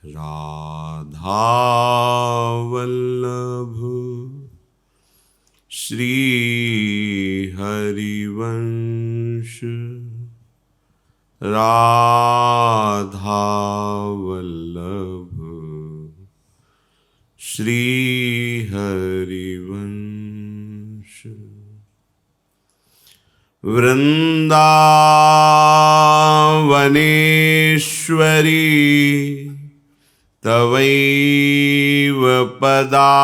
राधा वल्लभ श्री हरिवंश राधा वल्लभ श्री हरिवंश। वृन्दावनेश्वरी तवैव पदारविन्दम्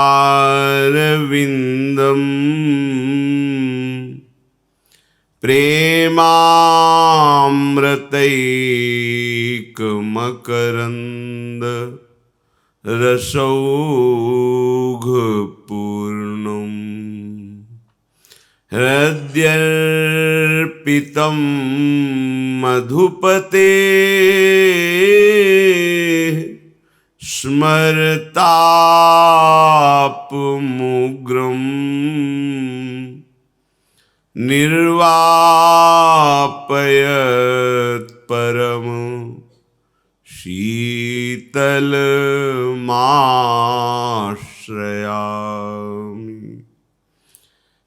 प्रेमामृतैकमकरन्द रसौघपूर्णम् हृद्यर्पितं मधुपते स्मरतापमुग्रं निर्वापयत् परम शीतलमाश्रयामि।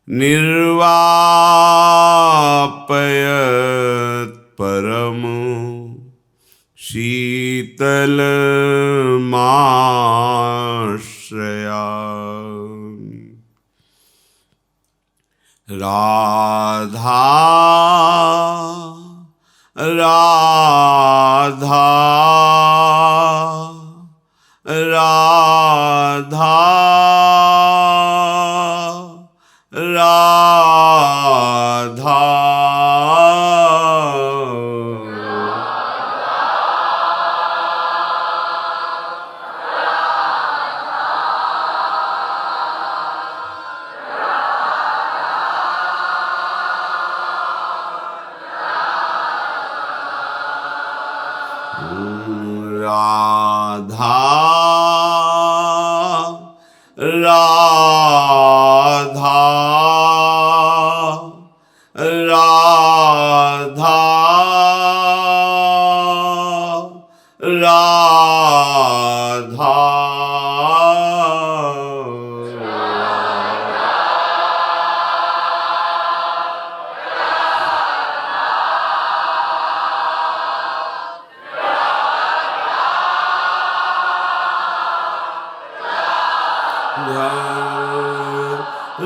निर्वापयत् परम शीतलमाश्रयामि। राधा राधा राधा राधा राधा राधा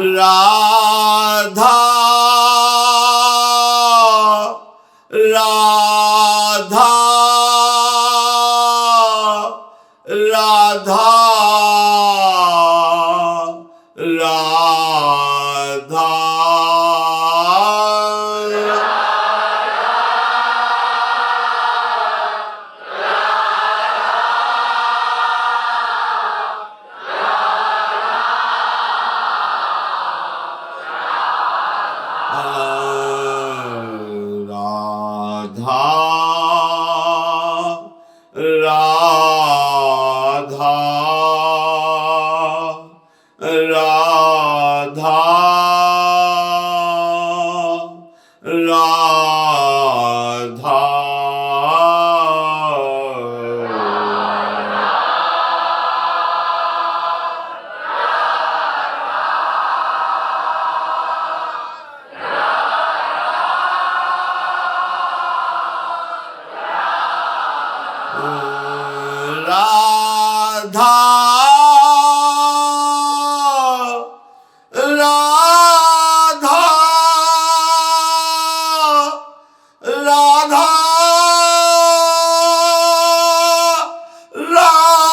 राधा राधा राधा राधा राधा राधा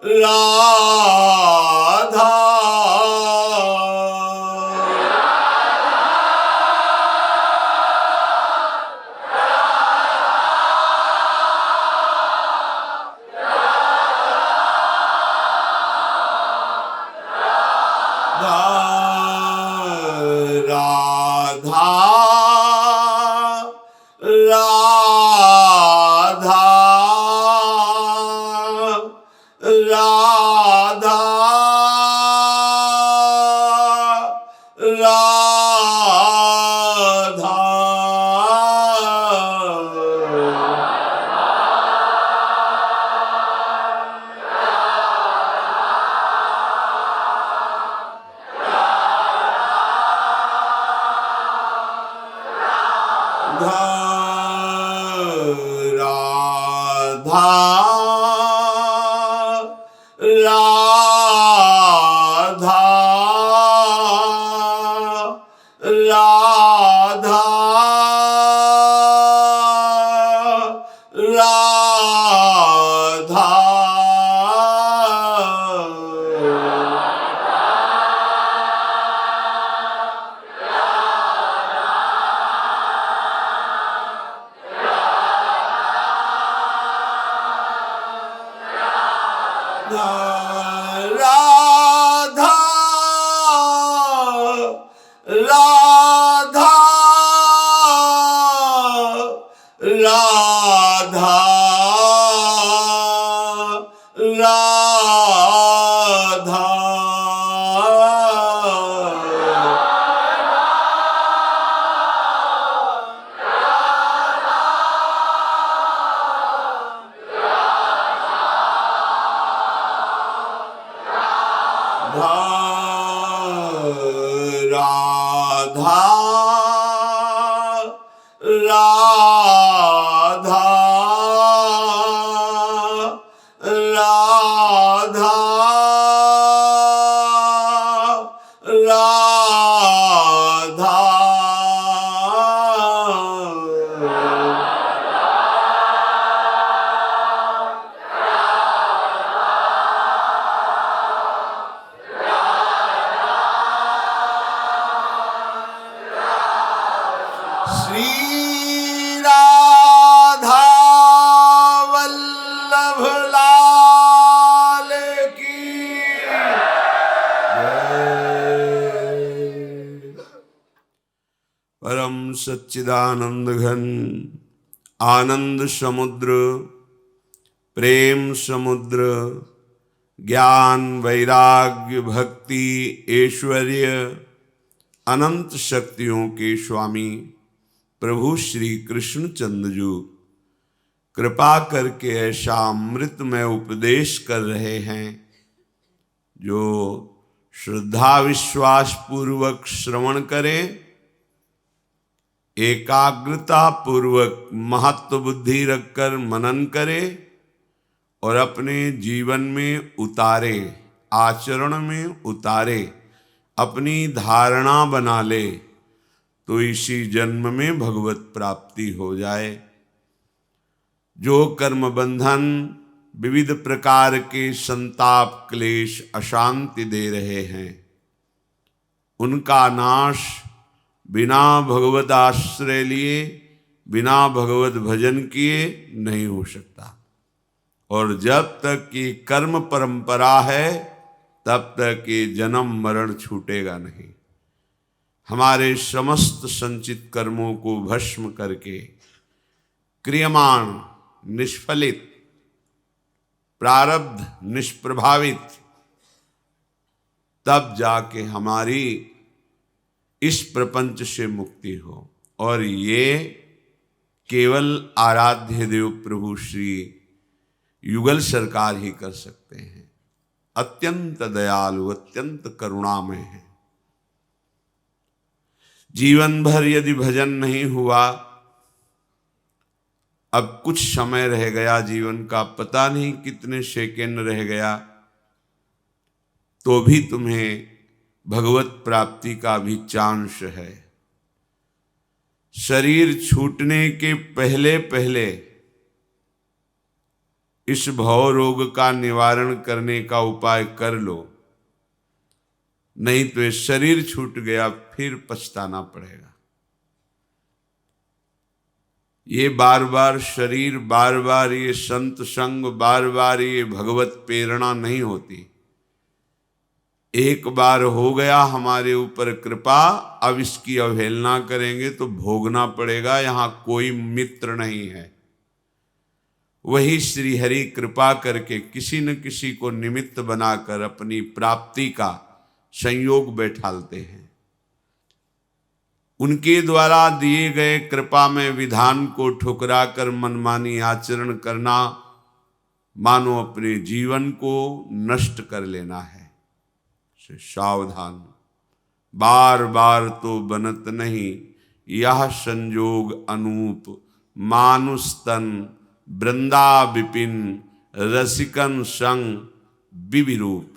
राधा राधा राधा राधा राधा राधा राधा राधा राधा राधा राधा राधा राधा राधा राधा राधा श्री राधा वल्लभ लाल की जय। परम सच्चिदानंद घन आनंद समुद्र प्रेम समुद्र ज्ञान वैराग्य भक्ति ऐश्वर्य अनंत शक्तियों के स्वामी प्रभु श्री कृष्णचंद्र जी कृपा करके ऐसा अमृतमय उपदेश कर रहे हैं जो श्रद्धा विश्वास पूर्वक श्रवण करें, एकाग्रता पूर्वक महत्व बुद्धि रखकर मनन करें और अपने जीवन में उतारे, आचरण में उतारे, अपनी धारणा बना ले तो इसी जन्म में भगवत प्राप्ति हो जाए। जो कर्म बंधन विविध प्रकार के संताप क्लेश अशांति दे रहे हैं उनका नाश बिना भगवत आश्रय लिए बिना भगवत भजन किए नहीं हो सकता। और जब तक ये कर्म परंपरा है तब तक ये जन्म मरण छूटेगा नहीं। हमारे समस्त संचित कर्मों को भस्म करके क्रियमाण निष्फलित प्रारब्ध निष्प्रभावित तब जाके हमारी इस प्रपंच से मुक्ति हो। और ये केवल आराध्य देव प्रभु श्री युगल सरकार ही कर सकते हैं। अत्यंत दयालु अत्यंत करुणामय है। जीवन भर यदि भजन नहीं हुआ, अब कुछ समय रह गया जीवन का, पता नहीं कितने सेकंड रह गया, तो भी तुम्हें भगवत प्राप्ति का भी चांस है। शरीर छूटने के पहले पहले इस भव रोग का निवारण करने का उपाय कर लो, नहीं तो ये शरीर छूट गया फिर पछताना पड़ेगा। ये बार बार शरीर, बार बार ये संत संग, बार बार ये भगवत प्रेरणा नहीं होती। एक बार हो गया हमारे ऊपर कृपा, अब इसकी अवहेलना करेंगे तो भोगना पड़ेगा। यहां कोई मित्र नहीं है। वही श्री हरि कृपा करके किसी न किसी को निमित्त बनाकर अपनी प्राप्ति का संयोग बैठालते हैं। उनके द्वारा दिए गए कृपा में विधान को ठुकरा कर मनमानी आचरण करना मानो अपने जीवन को नष्ट कर लेना है। से सावधान, बार बार तो बनत नहीं यह संजोग अनूप, मानुष तन वृंदा विपिन रसिकन संग विविरूप।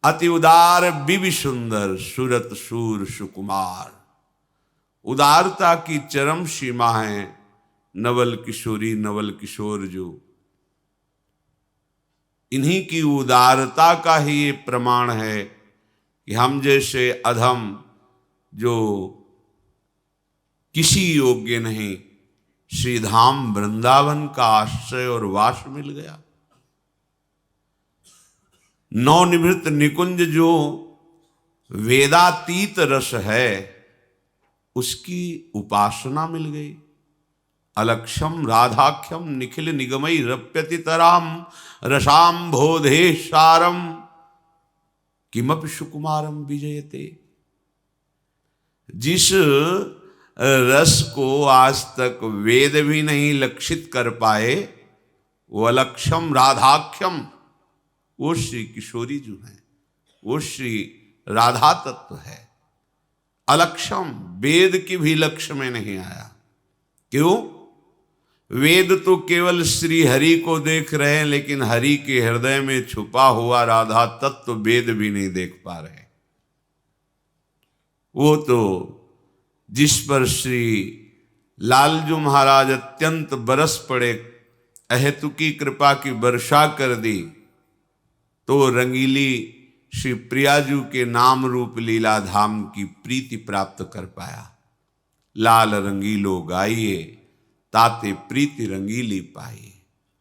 अति उदार विवि सुंदर सुरत सूर सुकुमार। उदारता की चरम सीमा है नवल किशोरी नवल किशोर जो। इन्हीं की उदारता का ही ये प्रमाण है कि हम जैसे अधम जो किसी योग्य नहीं, श्रीधाम वृंदावन का आश्रय और वास मिल गया। नवनिवृत्त निकुंज जो वेदातीत रस है उसकी उपासना मिल गई। अलक्षम राधाख्यम निखिल निगमई रप्यतितराम रसाम बोधे सारम किमपि सुकुमारम विजयते। जिस रस को आज तक वेद भी नहीं लक्षित कर पाए, वो अलक्षम राधाख्यम, वो श्री किशोरी जो है, वो श्री राधा तत्व है। अलक्षम, वेद की भी लक्ष्य में नहीं आया। क्यों? वेद तो केवल श्री हरि को देख रहे हैं, लेकिन हरि के हृदय में छुपा हुआ राधा तत्व वेद भी नहीं देख पा रहे। वो तो जिस पर श्री लालजू महाराज अत्यंत बरस पड़े, अहेतुकी कृपा की वर्षा कर दी, तो रंगीली श्री प्रियाजू के नाम रूप लीला धाम की प्रीति प्राप्त कर पाया। लाल रंगीलो गाइए ताते प्रीति रंगीली पाई।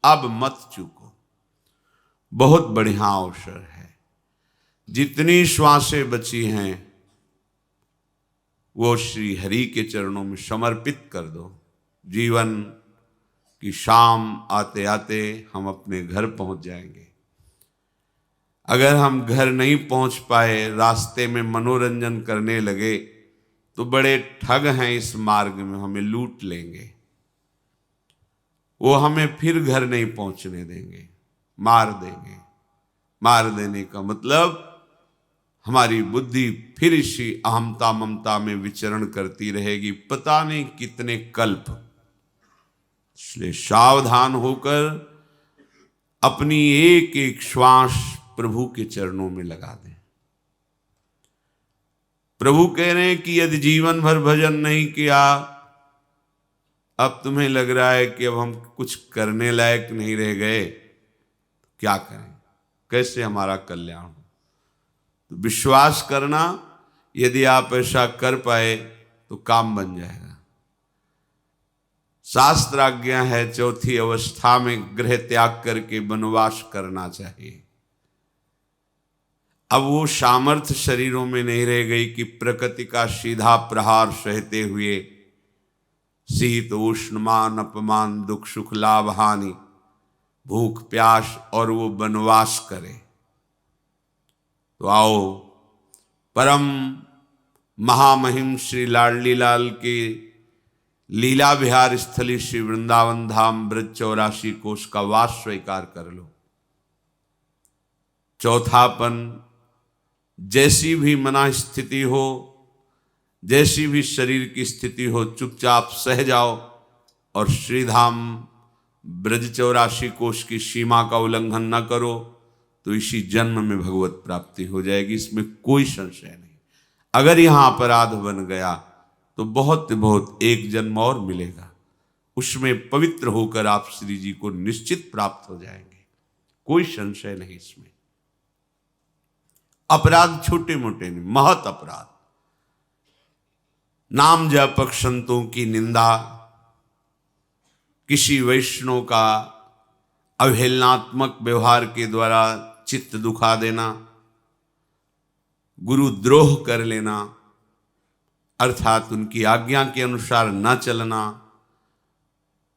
अब मत चूको, बहुत बढ़िया अवसर है। जितनी श्वासें बची हैं वो श्री हरि के चरणों में समर्पित कर दो। जीवन की शाम आते आते हम अपने घर पहुंच जाएंगे। अगर हम घर नहीं पहुंच पाए, रास्ते में मनोरंजन करने लगे, तो बड़े ठग हैं इस मार्ग में, हमें लूट लेंगे। वो हमें फिर घर नहीं पहुंचने देंगे, मार देंगे। मार देने का मतलब हमारी बुद्धि फिर इसी अहमता ममता में विचरण करती रहेगी, पता नहीं कितने कल्प। इसलिए सावधान होकर अपनी एक एक श्वास प्रभु के चरणों में लगा दें। प्रभु कह रहे हैं कि यदि जीवन भर भजन नहीं किया, अब तुम्हें लग रहा है कि अब हम कुछ करने लायक नहीं रह गए, क्या करें, कैसे हमारा कल्याण हो। तो विश्वास करना, यदि आप ऐसा कर पाए तो काम बन जाएगा। शास्त्र आज्ञा है चौथी अवस्था में गृह त्याग करके वनवास करना चाहिए। अब वो सामर्थ्य शरीरों में नहीं रह गई कि प्रकृति का सीधा प्रहार सहते हुए शीत उष्ण मान अपमान दुख सुख लाभ हानि भूख प्यास और वो वनवास करे। तो आओ परम महामहिम श्री लाडली लाल के लीला विहार स्थली श्री वृंदावन धाम ब्रज 84 कोष का वास स्वीकार कर लो। चौथापन, जैसी भी मना स्थिति हो, जैसी भी शरीर की स्थिति हो, चुपचाप सह जाओ और श्रीधाम ब्रज 84 कोष की सीमा का उल्लंघन न करो, तो इसी जन्म में भगवत प्राप्ति हो जाएगी, इसमें कोई संशय नहीं। अगर यहाँ अपराध बन गया तो बहुत बहुत एक जन्म और मिलेगा, उसमें पवित्र होकर आप श्री जी को निश्चित प्राप्त हो जाएंगे, कोई संशय नहीं इसमें। अपराध छोटे मोटे नहीं, महत अपराध, नाम जपक संतों की निंदा, किसी वैष्णव का अवहेलनात्मक व्यवहार के द्वारा चित्त दुखा देना, गुरुद्रोह कर लेना, अर्थात उनकी आज्ञा के अनुसार न चलना,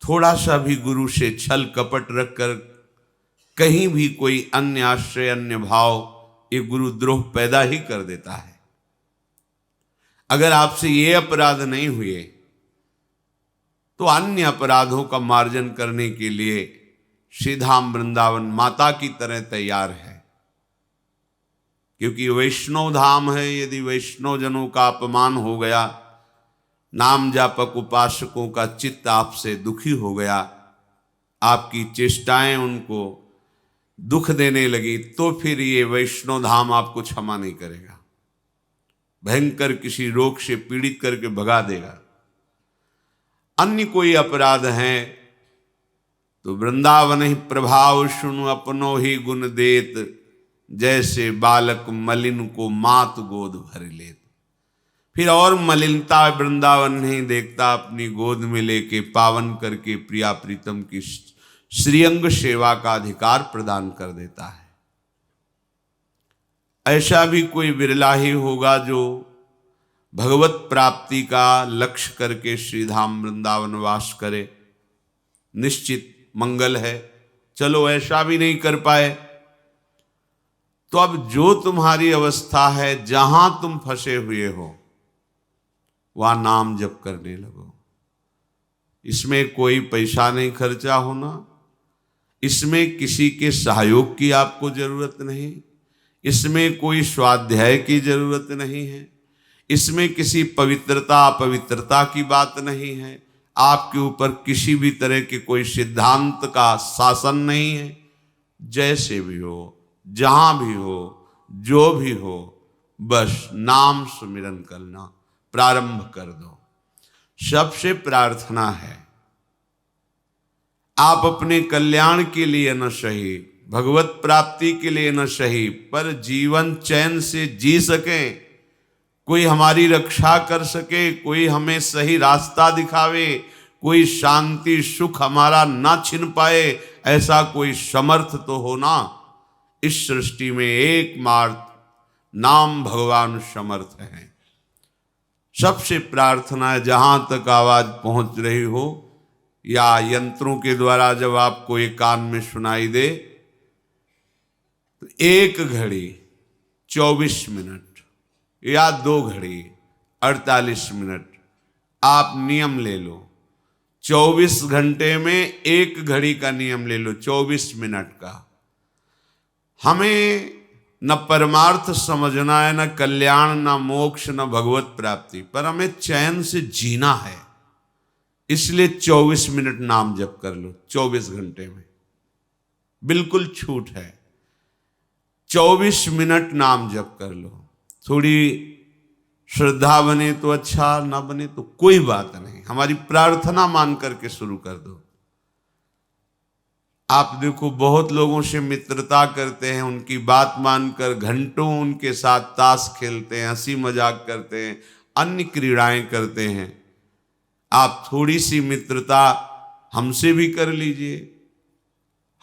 थोड़ा सा भी गुरु से छल कपट रखकर कहीं भी कोई अन्य आश्रय अन्य भाव, ये गुरुद्रोह पैदा ही कर देता है। अगर आपसे ये अपराध नहीं हुए तो अन्य अपराधों का मार्जन करने के लिए श्रीधाम वृंदावन माता की तरह तैयार है, क्योंकि वैष्णव धाम है। यदि वैष्णव जनों का अपमान हो गया, नाम जापक उपासकों का चित्त आपसे दुखी हो गया, आपकी चेष्टाएं उनको दुख देने लगी, तो फिर ये वैष्णव धाम आपको क्षमा नहीं करेगा, भयंकर किसी रोग से पीड़ित करके भगा देगा। अन्य कोई अपराध है तो वृंदावन ही प्रभाव सुनु अपनो ही गुण देत, जैसे बालक मलिन को मात गोद भर लेत। फिर और मलिनता वृंदावन नहीं देखता, अपनी गोद में लेके पावन करके प्रिया प्रीतम की श्रीअंग सेवा का अधिकार प्रदान कर देता है। ऐसा भी कोई विरला ही होगा जो भगवत प्राप्ति का लक्ष्य करके श्रीधाम वृंदावन वास करे, निश्चित मंगल है। चलो ऐसा भी नहीं कर पाए तो अब जो तुम्हारी अवस्था है, जहां तुम फंसे हुए हो वहां नाम जप करने लगो। इसमें कोई पैसा नहीं खर्चा होना, इसमें किसी के सहयोग की आपको जरूरत नहीं, इसमें कोई स्वाध्याय की जरूरत नहीं है, इसमें किसी पवित्रता अपवित्रता की बात नहीं है, आपके ऊपर किसी भी तरह के कोई सिद्धांत का शासन नहीं है। जैसे भी हो, जहां भी हो, जो भी हो, बस नाम सुमिरन करना प्रारंभ कर दो। सबसे प्रार्थना है, आप अपने कल्याण के लिए न सही, भगवत प्राप्ति के लिए न सही, पर जीवन चैन से जी सकें, कोई हमारी रक्षा कर सके, कोई हमें सही रास्ता दिखावे, कोई शांति सुख हमारा ना छिन पाए, ऐसा कोई समर्थ तो हो ना। इस सृष्टि में एकमात्र नाम भगवान समर्थ है। सबसे प्रार्थना है, जहां तक आवाज पहुंच रही हो या यंत्रों के द्वारा जब आपको एक कान में सुनाई दे, तो 1 घड़ी 24 मिनट या 2 घड़ी 48 मिनट आप नियम ले लो। 24 घंटे में 1 घड़ी का नियम ले लो, 24 मिनट का। हमें न परमार्थ समझना है, न कल्याण, न मोक्ष, न भगवत प्राप्ति, पर हमें चैन से जीना है। इसलिए 24 मिनट नाम जप कर लो। 24 घंटे में बिल्कुल छूट है, 24 मिनट नाम जप कर लो। थोड़ी श्रद्धा बने तो अच्छा, ना बने तो कोई बात नहीं, हमारी प्रार्थना मान करके शुरू कर दो। आप देखो, बहुत लोगों से मित्रता करते हैं, उनकी बात मानकर घंटों उनके साथ ताश खेलते हैं, हंसी मजाक करते हैं, अन्य क्रीड़ाएं करते हैं। आप थोड़ी सी मित्रता हमसे भी कर लीजिए।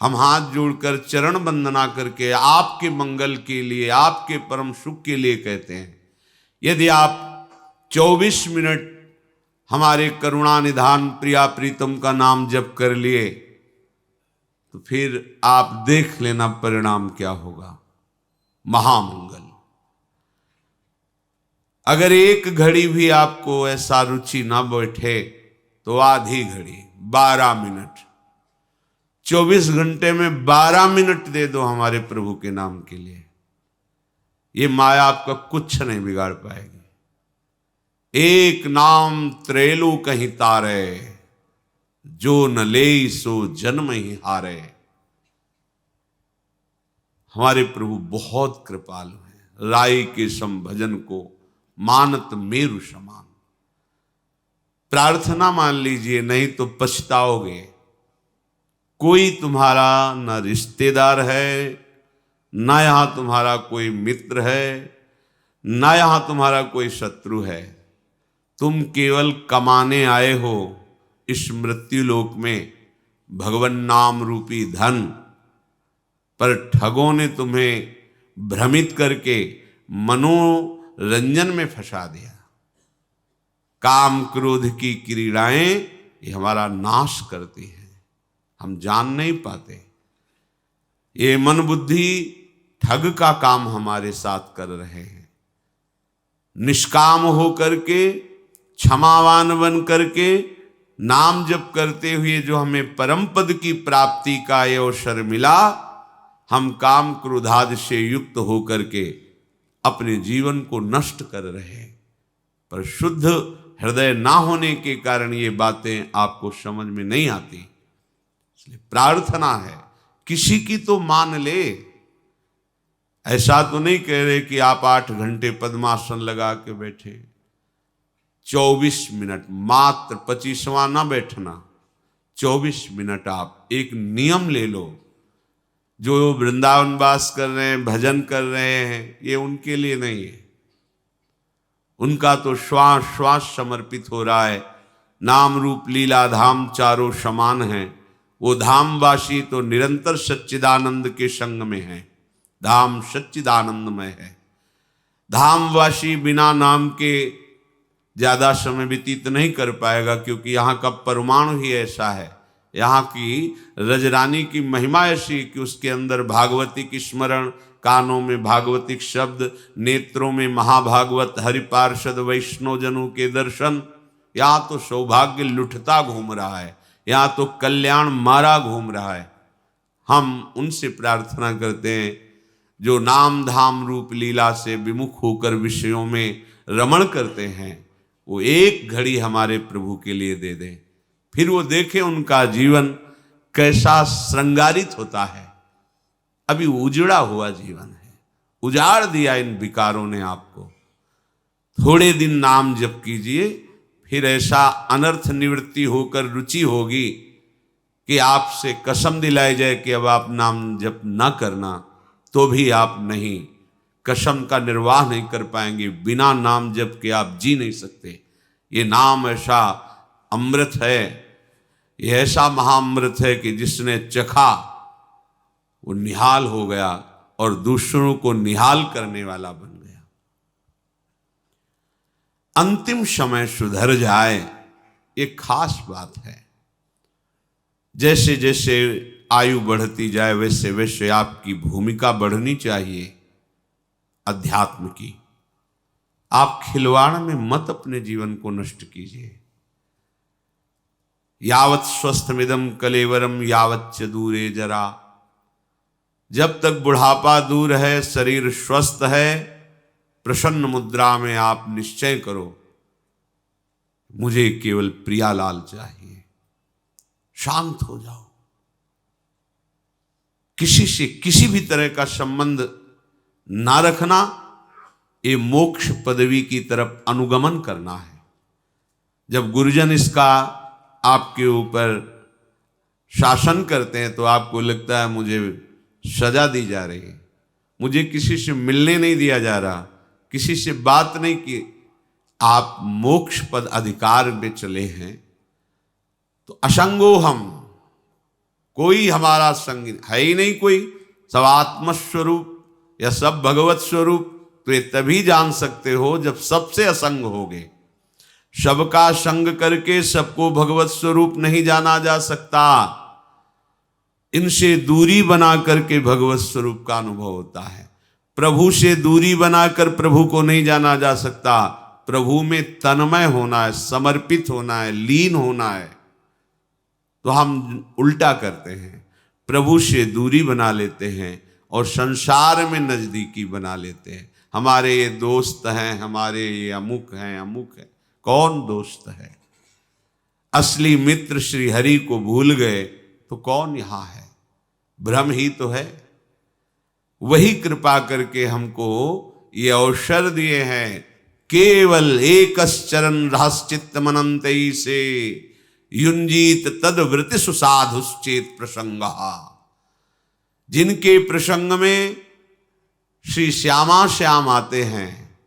हम हाथ जोड़कर चरण वंदना करके आपके मंगल के लिए, आपके परम सुख के लिए कहते हैं। यदि आप 24 मिनट हमारे करुणा निधान प्रिया प्रीतम का नाम जप कर लिए, तो फिर आप देख लेना परिणाम क्या होगा, महामंगल। अगर 1 घड़ी भी आपको ऐसा रुचि ना बैठे तो आधी घड़ी 12 मिनट, 24 घंटे में 12 मिनट दे दो हमारे प्रभु के नाम के लिए। ये माया आपका कुछ नहीं बिगाड़ पाएगी। एक नाम त्रेलु कहीं तारे, जो न ले सो जन्म ही हारे। हमारे प्रभु बहुत कृपालु हैं। राई के सम भजन को मानत मेरु समान। प्रार्थना मान लीजिए, नहीं तो पछताओगे। कोई तुम्हारा न रिश्तेदार है, ना यहां तुम्हारा कोई मित्र है, ना यहां तुम्हारा कोई शत्रु है। तुम केवल कमाने आए हो इस मृत्यु लोक में भगवन नाम रूपी धन, पर ठगों ने तुम्हें भ्रमित करके मनोरंजन में फंसा दिया। काम क्रोध की क्रीड़ाएं ये हमारा नाश करती हैं, हम जान नहीं पाते। ये मन बुद्धि ठग का काम हमारे साथ कर रहे हैं। निष्काम हो करके, क्षमावान बन करके, नाम जप करते हुए जो हमें परम पद की प्राप्ति का ये अवसर मिला, हम काम क्रोधादि से युक्त होकर के अपने जीवन को नष्ट कर रहे हैं। पर शुद्ध हृदय ना होने के कारण ये बातें आपको समझ में नहीं आती। इसलिए प्रार्थना है किसी की तो मान ले। ऐसा तो नहीं कह रहे कि आप 8 घंटे पद्मासन लगा के बैठे, 24 मिनट मात्र, 25वां ना बैठना, 24 मिनट आप एक नियम ले लो। जो वृंदावन वास कर रहे हैं, भजन कर रहे हैं, ये उनके लिए नहीं है। उनका तो श्वास श्वास समर्पित हो रहा है। नाम रूप लीला धाम चारों समान हैं। वो धामवासी तो निरंतर सच्चिदानंद के संग में है। धाम सच्चिदानंदमय है। धामवासी बिना नाम के ज्यादा समय व्यतीत नहीं कर पाएगा, क्योंकि यहाँ का परमाणु ही ऐसा है। यहाँ की रजरानी की महिमा ऐसी कि उसके अंदर भागवतिक स्मरण, कानों में भागवतिक शब्द, नेत्रों में महाभागवत हरिपार्षद वैष्णवजनों के दर्शन। यहाँ तो सौभाग्य लुटता घूम रहा है, यहाँ तो कल्याण मारा घूम रहा है। हम उनसे प्रार्थना करते हैं जो नाम धाम रूप लीला से विमुख होकर विषयों में रमण करते हैं, वो एक घड़ी हमारे प्रभु के लिए दे दें। फिर वो देखें उनका जीवन कैसा श्रृंगारित होता है। अभी उजड़ा हुआ जीवन है, उजाड़ दिया इन विकारों ने आपको। थोड़े दिन नाम जप कीजिए, फिर ऐसा अनर्थ निवृत्ति होकर रुचि होगी कि आपसे कसम दिलाई जाए कि अब आप नाम जप ना करना, तो भी आप नहीं, कसम का निर्वाह नहीं कर पाएंगे। बिना नाम जप के आप जी नहीं सकते। ये नाम ऐसा अमृत है, ये ऐसा महाअमृत है कि जिसने चखा वो निहाल हो गया और दूसरों को निहाल करने वाला बन गया। अंतिम समय सुधर जाए, ये खास बात है। जैसे जैसे आयु बढ़ती जाए वैसे वैसे आपकी भूमिका बढ़नी चाहिए अध्यात्म की। आप खिलवाड़ में मत अपने जीवन को नष्ट कीजिए। यावत स्वस्थमिदम कलेवरम यावत च दूरे जरा। जब तक बुढ़ापा दूर है, शरीर स्वस्थ है, प्रसन्न मुद्रा में आप निश्चय करो, मुझे केवल प्रियालाल चाहिए। शांत हो जाओ। किसी से किसी भी तरह का संबंध ना रखना, ये मोक्ष पदवी की तरफ अनुगमन करना है। जब गुरुजन इसका आपके ऊपर शासन करते हैं तो आपको लगता है मुझे सजा दी जा रही है, मुझे किसी से मिलने नहीं दिया जा रहा, किसी से बात नहीं की। आप मोक्ष पद अधिकार में चले हैं तो असंगो हम, कोई हमारा संग है ही नहीं कोई। सब आत्मस्वरूप या सब भगवत स्वरूप तो ये तभी जान सकते हो जब सबसे असंग होगे। सबका संग करके सबको भगवत स्वरूप नहीं जाना जा सकता। इनसे दूरी बना करके भगवत स्वरूप का अनुभव होता है। प्रभु से दूरी बनाकर प्रभु को नहीं जाना जा सकता। प्रभु में तन्मय होना है, समर्पित होना है, लीन होना है। तो हम उल्टा करते हैं, प्रभु से दूरी बना लेते हैं और संसार में नजदीकी बना लेते हैं। हमारे ये दोस्त हैं, हमारे ये अमुक हैं, अमुक है। कौन दोस्त है? असली मित्र श्री हरि को भूल गए तो कौन यहां है? भ्रम ही तो है। वही कृपा करके हमको ये अवसर दिए हैं केवल एकश्चरण रहश्चित्त मनंतई से युंजीत तद वृत्ति सुसाधुश्चेत प्रसंग। जिनके प्रसंग में श्री श्यामा श्याम आते हैं,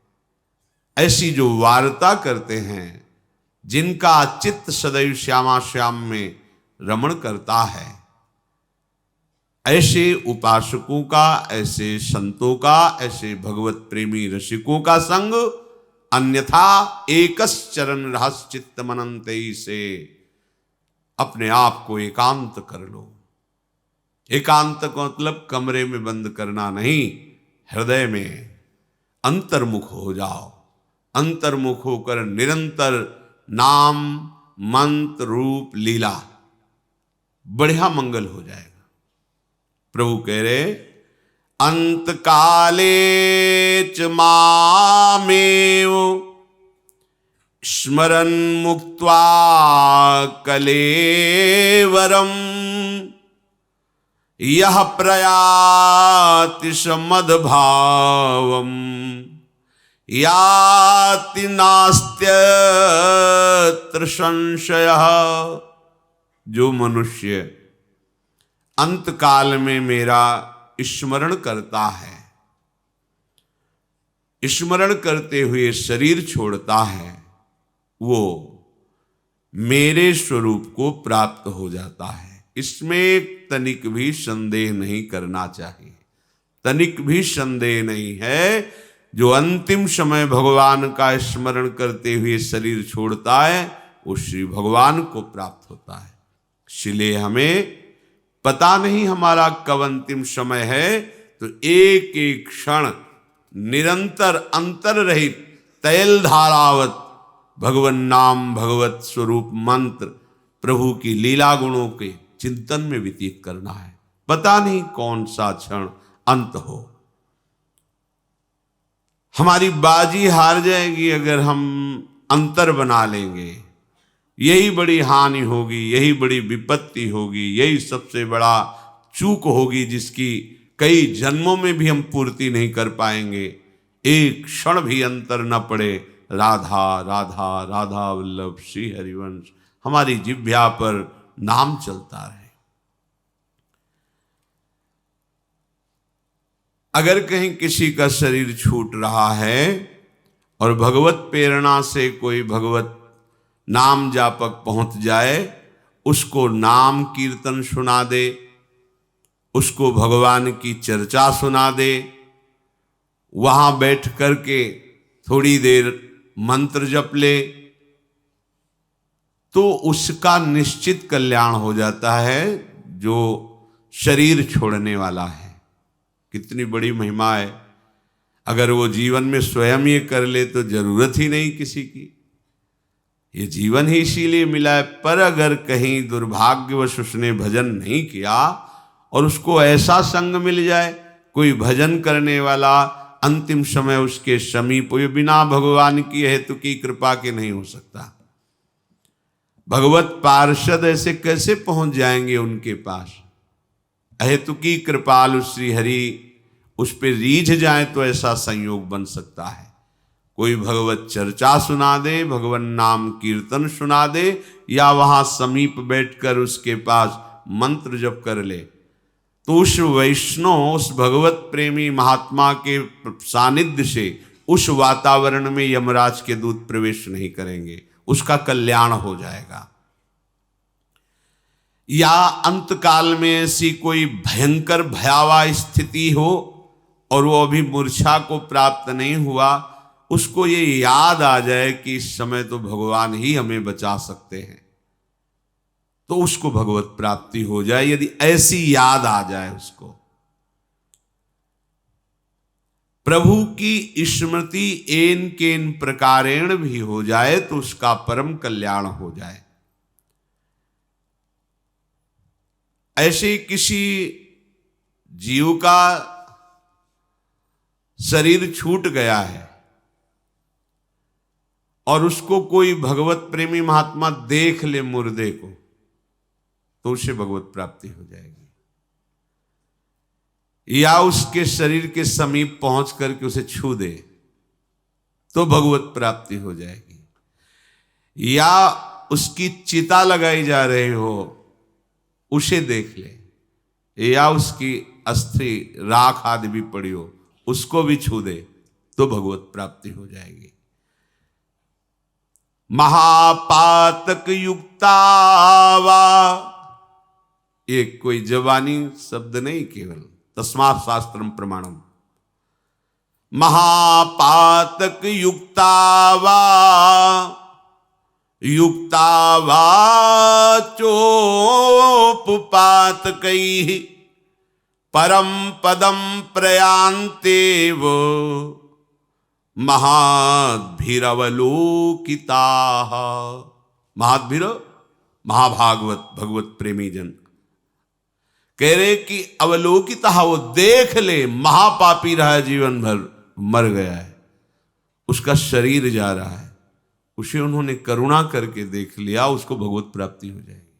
ऐसी जो वार्ता करते हैं, जिनका चित्त सदैव श्यामा श्याम में रमण करता है, ऐसे उपासकों का, ऐसे संतों का, ऐसे भगवत प्रेमी रसिकों का संग। अन्यथा एकश्चरण रहश्चित्त मनंतई से अपने आप को एकांत कर लो। एकांत का मतलब कमरे में बंद करना नहीं, हृदय में अंतर्मुख हो जाओ। अंतर्मुख होकर निरंतर नाम मंत्र रूप लीला, बढ़िया मंगल हो जाएगा। प्रभु कह रहे अंत काले च मामेव स्मरन् मुक्त्वा कलेवरम यह प्रयाति समद्भावम याति नास्त्यत्र संशयः। जो मनुष्य अंत काल में मेरा स्मरण करता है, स्मरण करते हुए शरीर छोड़ता है, वो मेरे स्वरूप को प्राप्त हो जाता है। इसमें तनिक भी संदेह नहीं करना चाहिए, तनिक भी संदेह नहीं है। जो अंतिम समय भगवान का स्मरण करते हुए शरीर छोड़ता है, वो श्री भगवान को प्राप्त होता है। इसलिए हमें पता नहीं हमारा कब अंतिम समय है, तो एक एक क्षण निरंतर अंतर रहित तैल धारावत भगवन नाम, भगवत स्वरूप मंत्र, प्रभु की लीला गुणों के चिंतन में व्यतीत करना है। पता नहीं कौन सा क्षण अंत हो। हमारी बाजी हार जाएगी अगर हम अंतर बना लेंगे। यही बड़ी हानि होगी, यही बड़ी विपत्ति होगी, यही सबसे बड़ा चूक होगी, जिसकी कई जन्मों में भी हम पूर्ति नहीं कर पाएंगे। एक क्षण भी अंतर न पड़े। राधा राधा राधा वल्लभ श्री हरिवंश हमारी जिह्वा पर नाम चलता रहे। अगर कहीं किसी का शरीर छूट रहा है और भगवत प्रेरणा से कोई भगवत नाम जापक पहुंच जाए, उसको नाम कीर्तन सुना दे, उसको भगवान की चर्चा सुना दे, वहां बैठ करके थोड़ी देर मंत्र जप ले, तो उसका निश्चित कल्याण हो जाता है। जो शरीर छोड़ने वाला है, कितनी बड़ी महिमा है। अगर वो जीवन में स्वयं ये कर ले तो जरूरत ही नहीं किसी की। ये जीवन ही इसीलिए मिला है। पर अगर कहीं दुर्भाग्यवश उसने भजन नहीं किया और उसको ऐसा संग मिल जाए, कोई भजन करने वाला अंतिम समय उसके समीप, ये बिना भगवान की हेतु की कृपा के नहीं हो सकता। भगवत पार्षद ऐसे कैसे पहुंच जाएंगे उनके पास? अहेतु की कृपालु श्री हरि उस पर रीझ जाए तो ऐसा संयोग बन सकता है। कोई भगवत चर्चा सुना दे, भगवान नाम कीर्तन सुना दे, या वहां समीप बैठकर उसके पास मंत्र जप कर ले, तो उस वैष्णव, उस भगवत प्रेमी महात्मा के सानिध्य से उस वातावरण में यमराज के दूत प्रवेश नहीं करेंगे, उसका कल्याण हो जाएगा। या अंत काल में ऐसी कोई भयंकर भयावह स्थिति हो और वो अभी मूर्छा को प्राप्त नहीं हुआ, उसको ये याद आ जाए कि इस समय तो भगवान ही हमें बचा सकते हैं, तो उसको भगवत प्राप्ति हो जाए। यदि ऐसी याद आ जाए उसको, प्रभु की स्मृति एन केन प्रकारेण भी हो जाए, तो उसका परम कल्याण हो जाए। ऐसे किसी जीव का शरीर छूट गया है और उसको कोई भगवत प्रेमी महात्मा देख ले मुर्दे को, तो उसे भगवत प्राप्ति हो जाएगी। या उसके शरीर के समीप पहुंच करके उसे छू दे, तो भगवत प्राप्ति हो जाएगी। या उसकी चिता लगाई जा रही हो, उसे देख ले, या उसकी अस्थि राख आदि भी पड़ी हो, उसको भी छू दे, तो भगवत प्राप्ति हो जाएगी। महापातक युक्तावा, ये कोई जवानी शब्द नहीं, केवल तस्मात् शास्त्रम प्रमाणम। महापातक युक्तावा युक्तावा चोपपातकैः परम पदम प्रयान्तेव महाद्भिरवलोकिताः। महाद्भिर महाभागवत भगवत प्रेमी जन कह रहे कि अवलोकिता, वो देख ले, महापापी रहा है, जीवन भर मर गया है, उसका शरीर जा रहा है, उसे उन्होंने करुणा करके देख लिया, उसको भगवत प्राप्ति हो जाएगी।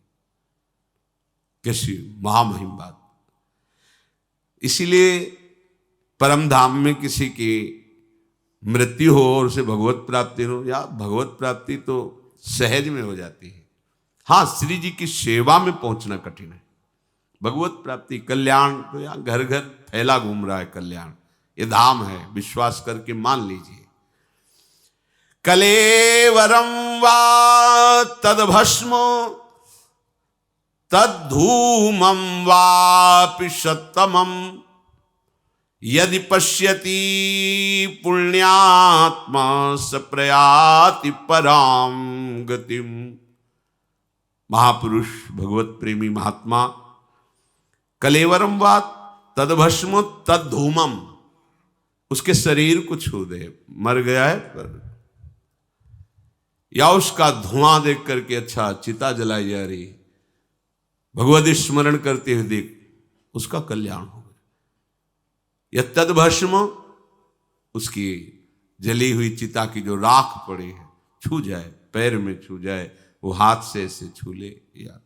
कैसी महामहिम बात। इसीलिए परम धाम में किसी की मृत्यु हो और उसे भगवत प्राप्ति हो, या भगवत प्राप्ति तो सहज में हो जाती है। हाँ, श्री जी की सेवा में पहुंचना कठिन है। भगवत प्राप्ति, कल्याण तो यहाँ घर घर फैला घूम रहा है कल्याण, ये धाम है, विश्वास करके मान लीजिए। कलेवरम वा तद्भस्म तद्धूमं वापि सत्तमं यदि पश्यति पुण्यात्मा स प्रयाति पराम गतिम। महापुरुष भगवत प्रेमी महात्मा कलेवरम वा तद्भस्म तद्धूमम, उसके शरीर को छू दे, मर गया है पर, या उसका धुआं देख करके अच्छा चिता जलाई जा रही, भगवत स्मरण करते हुए देख, उसका कल्याण हो गया। या तद्भस्म, उसकी जली हुई चिता की जो राख पड़ी है छू जाए, पैर में छू जाए, वो हाथ से ऐसे छू ले, या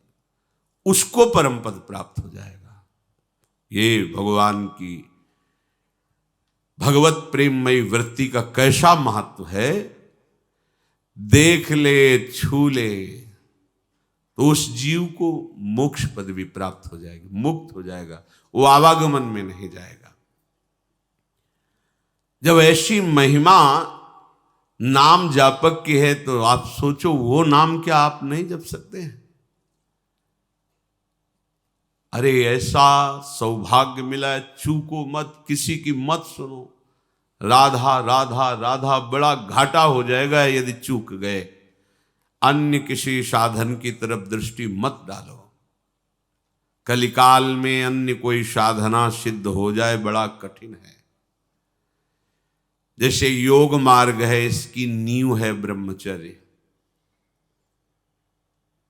उसको परम पद प्राप्त हो जाएगा। ये भगवान की भगवत प्रेममयी वृत्ति का कैसा महत्व है। देख ले, छू ले, तो उस जीव को मोक्ष पद भी प्राप्त हो जाएगी, मुक्त हो जाएगा, वो आवागमन में नहीं जाएगा। जब ऐसी महिमा नाम जापक की है तो आप सोचो, वो नाम क्या आप नहीं जप सकते हैं? अरे ऐसा सौभाग्य मिला है, चूको मत, किसी की मत सुनो। राधा राधा राधा, बड़ा घाटा हो जाएगा यदि चूक गए। अन्य किसी साधन की तरफ दृष्टि मत डालो। कलिकाल में अन्य कोई साधना सिद्ध हो जाए बड़ा कठिन है। जैसे योग मार्ग है, इसकी नींव है ब्रह्मचर्य।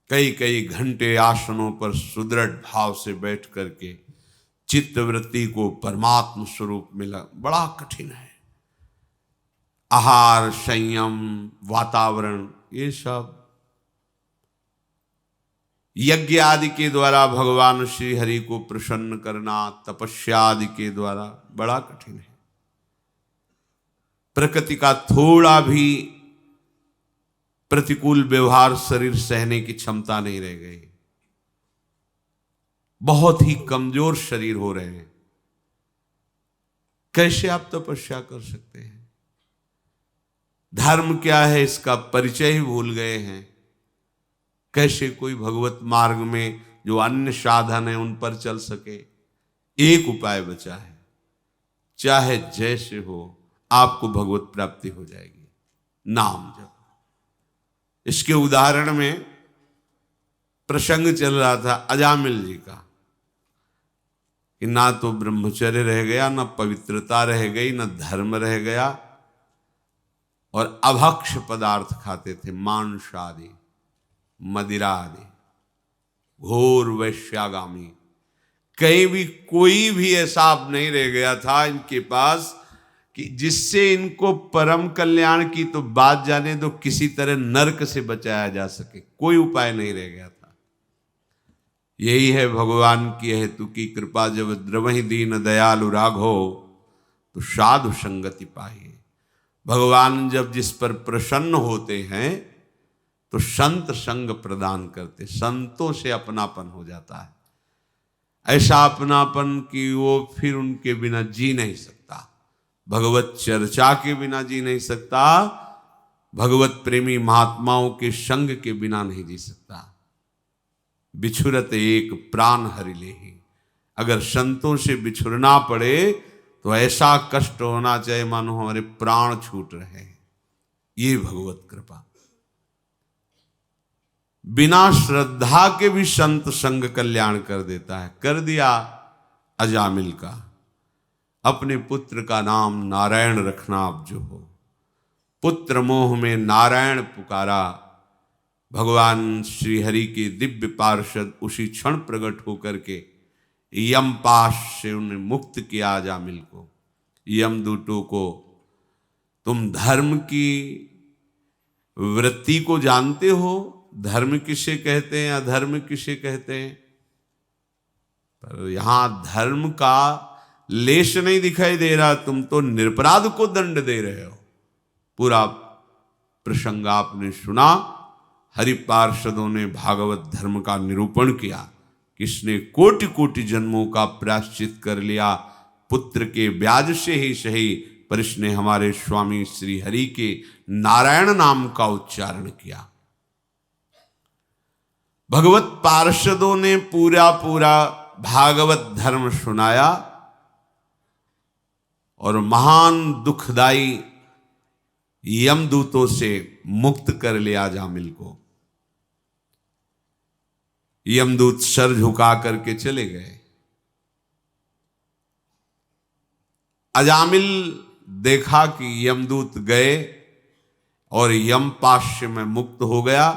कई कई घंटे आसनों पर सुदृढ़ भाव से बैठ करके चित्तवृत्ति को परमात्म स्वरूप मिला बड़ा कठिन है। आहार, संयम, वातावरण, ये सब यज्ञ आदि के द्वारा भगवान श्री हरि को प्रसन्न करना, तपस्या आदि के द्वारा बड़ा कठिन है। प्रकृति का थोड़ा भी प्रतिकूल व्यवहार शरीर सहने की क्षमता नहीं रह गई। बहुत ही कमजोर शरीर हो रहे हैं। कैसे आप तपस्या कर सकते हैं? धर्म क्या है इसका परिचय ही भूल गए हैं। कैसे कोई भगवत मार्ग में जो अन्य साधन है उन पर चल सके? एक उपाय बचा है, चाहे जैसे हो आपको भगवत प्राप्ति हो जाएगी, नाम जप। इसके उदाहरण में प्रसंग चल रहा था अजामिल जी का, कि ना तो ब्रह्मचर्य रह गया, ना पवित्रता रह गई, ना धर्म रह गया, और अभक्ष पदार्थ खाते थे, मांस आदि, मदिरा आदि, घोर वैश्यागामी। कहीं भी कोई भी ऐसा नहीं रह गया था इनके पास कि जिससे इनको परम कल्याण की तो बात जाने दो, किसी तरह नरक से बचाया जा सके, कोई उपाय नहीं रह गया था। यही है भगवान की हेतु की कृपा, जब द्रवहि दीन दयालु राघो तो साधु संगति पाइए। भगवान जब जिस पर प्रसन्न होते हैं तो संत संग प्रदान करते, संतों से अपनापन हो जाता है। ऐसा अपनापन कि वो फिर उनके बिना जी नहीं सकता, भगवत चर्चा के बिना जी नहीं सकता, भगवत प्रेमी महात्माओं के संग के बिना नहीं जी सकता। बिछुरत एक प्राण हरि लेहि, अगर संतों से बिछुरना पड़े तो ऐसा कष्ट होना चाहिए मानो हमारे प्राण छूट रहे हैं। ये भगवत कृपा। बिना श्रद्धा के भी संत संग कल्याण कर देता है। कर दिया अजामिल का, अपने पुत्र का नाम नारायण रखना आप जो हो, पुत्र मोह में नारायण पुकारा, भगवान श्री हरि के दिव्य पार्षद उसी क्षण प्रकट होकर के यमपाश से उन्हें मुक्त किया अजामिल को। यमदूतों को तुम धर्म की वृत्ति को जानते हो, धर्म किसे कहते हैं अधर्म किसे कहते हैं, पर यहां धर्म का लेश नहीं दिखाई दे रहा, तुम तो निरपराध को दंड दे रहे हो। पूरा प्रसंग आपने सुना, हरि पार्षदों ने भागवत धर्म का निरूपण किया, किसने कोटि कोटि जन्मों का प्रायश्चित कर लिया, पुत्र के ब्याज से ही सही, पर इसने हमारे स्वामी श्री हरि के नारायण नाम का उच्चारण किया। भगवत पार्षदों ने पूरा पूरा भागवत धर्म सुनाया और महान दुखदाई यमदूतों से मुक्त कर लिया अजामिल को। यमदूत सर झुका करके चले गए। अजामिल देखा कि यमदूत गए और यमपाश में मुक्त हो गया,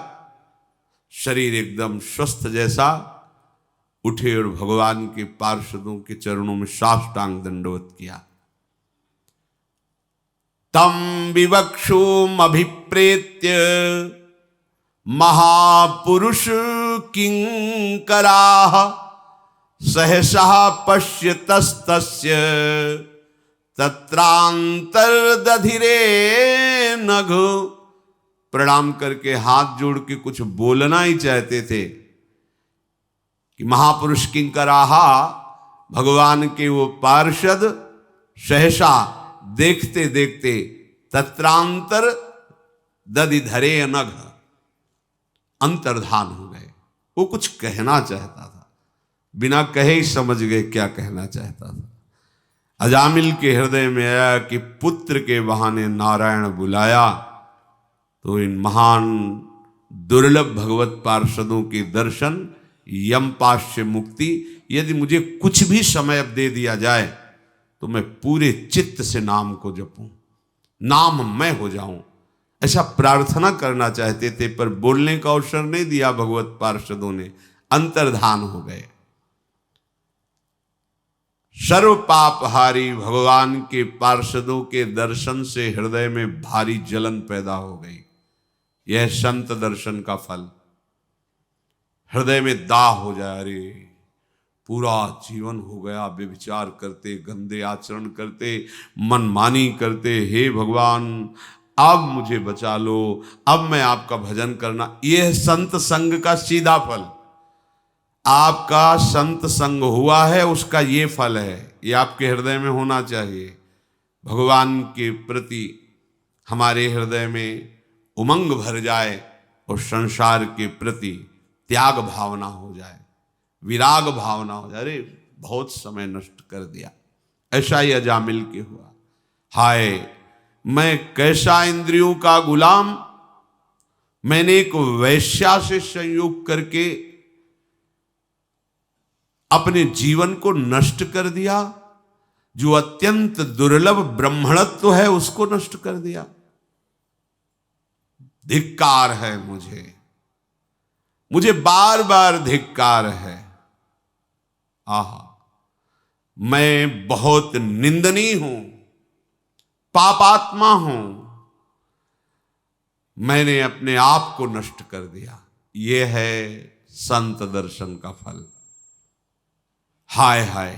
शरीर एकदम स्वस्थ जैसा, उठे और भगवान के पार्षदों के चरणों में साष्टांग दंडवत किया। तम विवक्षुम अभिप्रेत्य महापुरुष किंकराः सहसा पश्यतस्तस्य तत्रांतर्दधिरे नघ। प्रणाम करके हाथ जोड़ के कुछ बोलना ही चाहते थे कि महापुरुष किंकराहा, भगवान के वो पार्षद सहसा देखते देखते तत्रांतर दधिधरे नघ, अंतर्धान हो गए। वो कुछ कहना चाहता था, बिना कहे ही समझ गए क्या कहना चाहता था। अजामिल के हृदय में आया कि पुत्र के बहाने नारायण बुलाया तो इन महान दुर्लभ भगवत पार्षदों के दर्शन, यमपाश से मुक्ति, यदि मुझे कुछ भी समय अब दे दिया जाए तो मैं पूरे चित्त से नाम को जपूं, नाम मैं हो जाऊं, ऐसा प्रार्थना करना चाहते थे, पर बोलने का अवसर नहीं दिया भगवत पार्षदों ने, अंतर्धान हो गए। सर्व पापहारी भगवान के पार्षदों के दर्शन से हृदय में भारी जलन पैदा हो गई। यह संत दर्शन का फल। हृदय में दाह हो जाए, अरे पूरा जीवन हो गया व्यभिचार करते, गंदे आचरण करते, मनमानी करते, हे भगवान अब मुझे बचा लो, अब मैं आपका भजन करना। यह संत संग का सीधा फल। आपका संत संग हुआ है, उसका ये फल है, ये आपके हृदय में होना चाहिए। भगवान के प्रति हमारे हृदय में उमंग भर जाए और संसार के प्रति त्याग भावना हो जाए, विराग भावना हो जाए। अरे बहुत समय नष्ट कर दिया, ऐसा ही अजामिल के हुआ। हाय मैं कैसा इंद्रियों का गुलाम, मैंने एक वैश्या से संयोग करके अपने जीवन को नष्ट कर दिया, जो अत्यंत दुर्लभ ब्रह्मणत्व है उसको नष्ट कर दिया। धिक्कार है मुझे बार बार धिक्कार है। आहा, मैं बहुत निंदनीय हूं, पापात्मा हूं, मैंने अपने आप को नष्ट कर दिया। यह है संत दर्शन का फल। हाय हाय,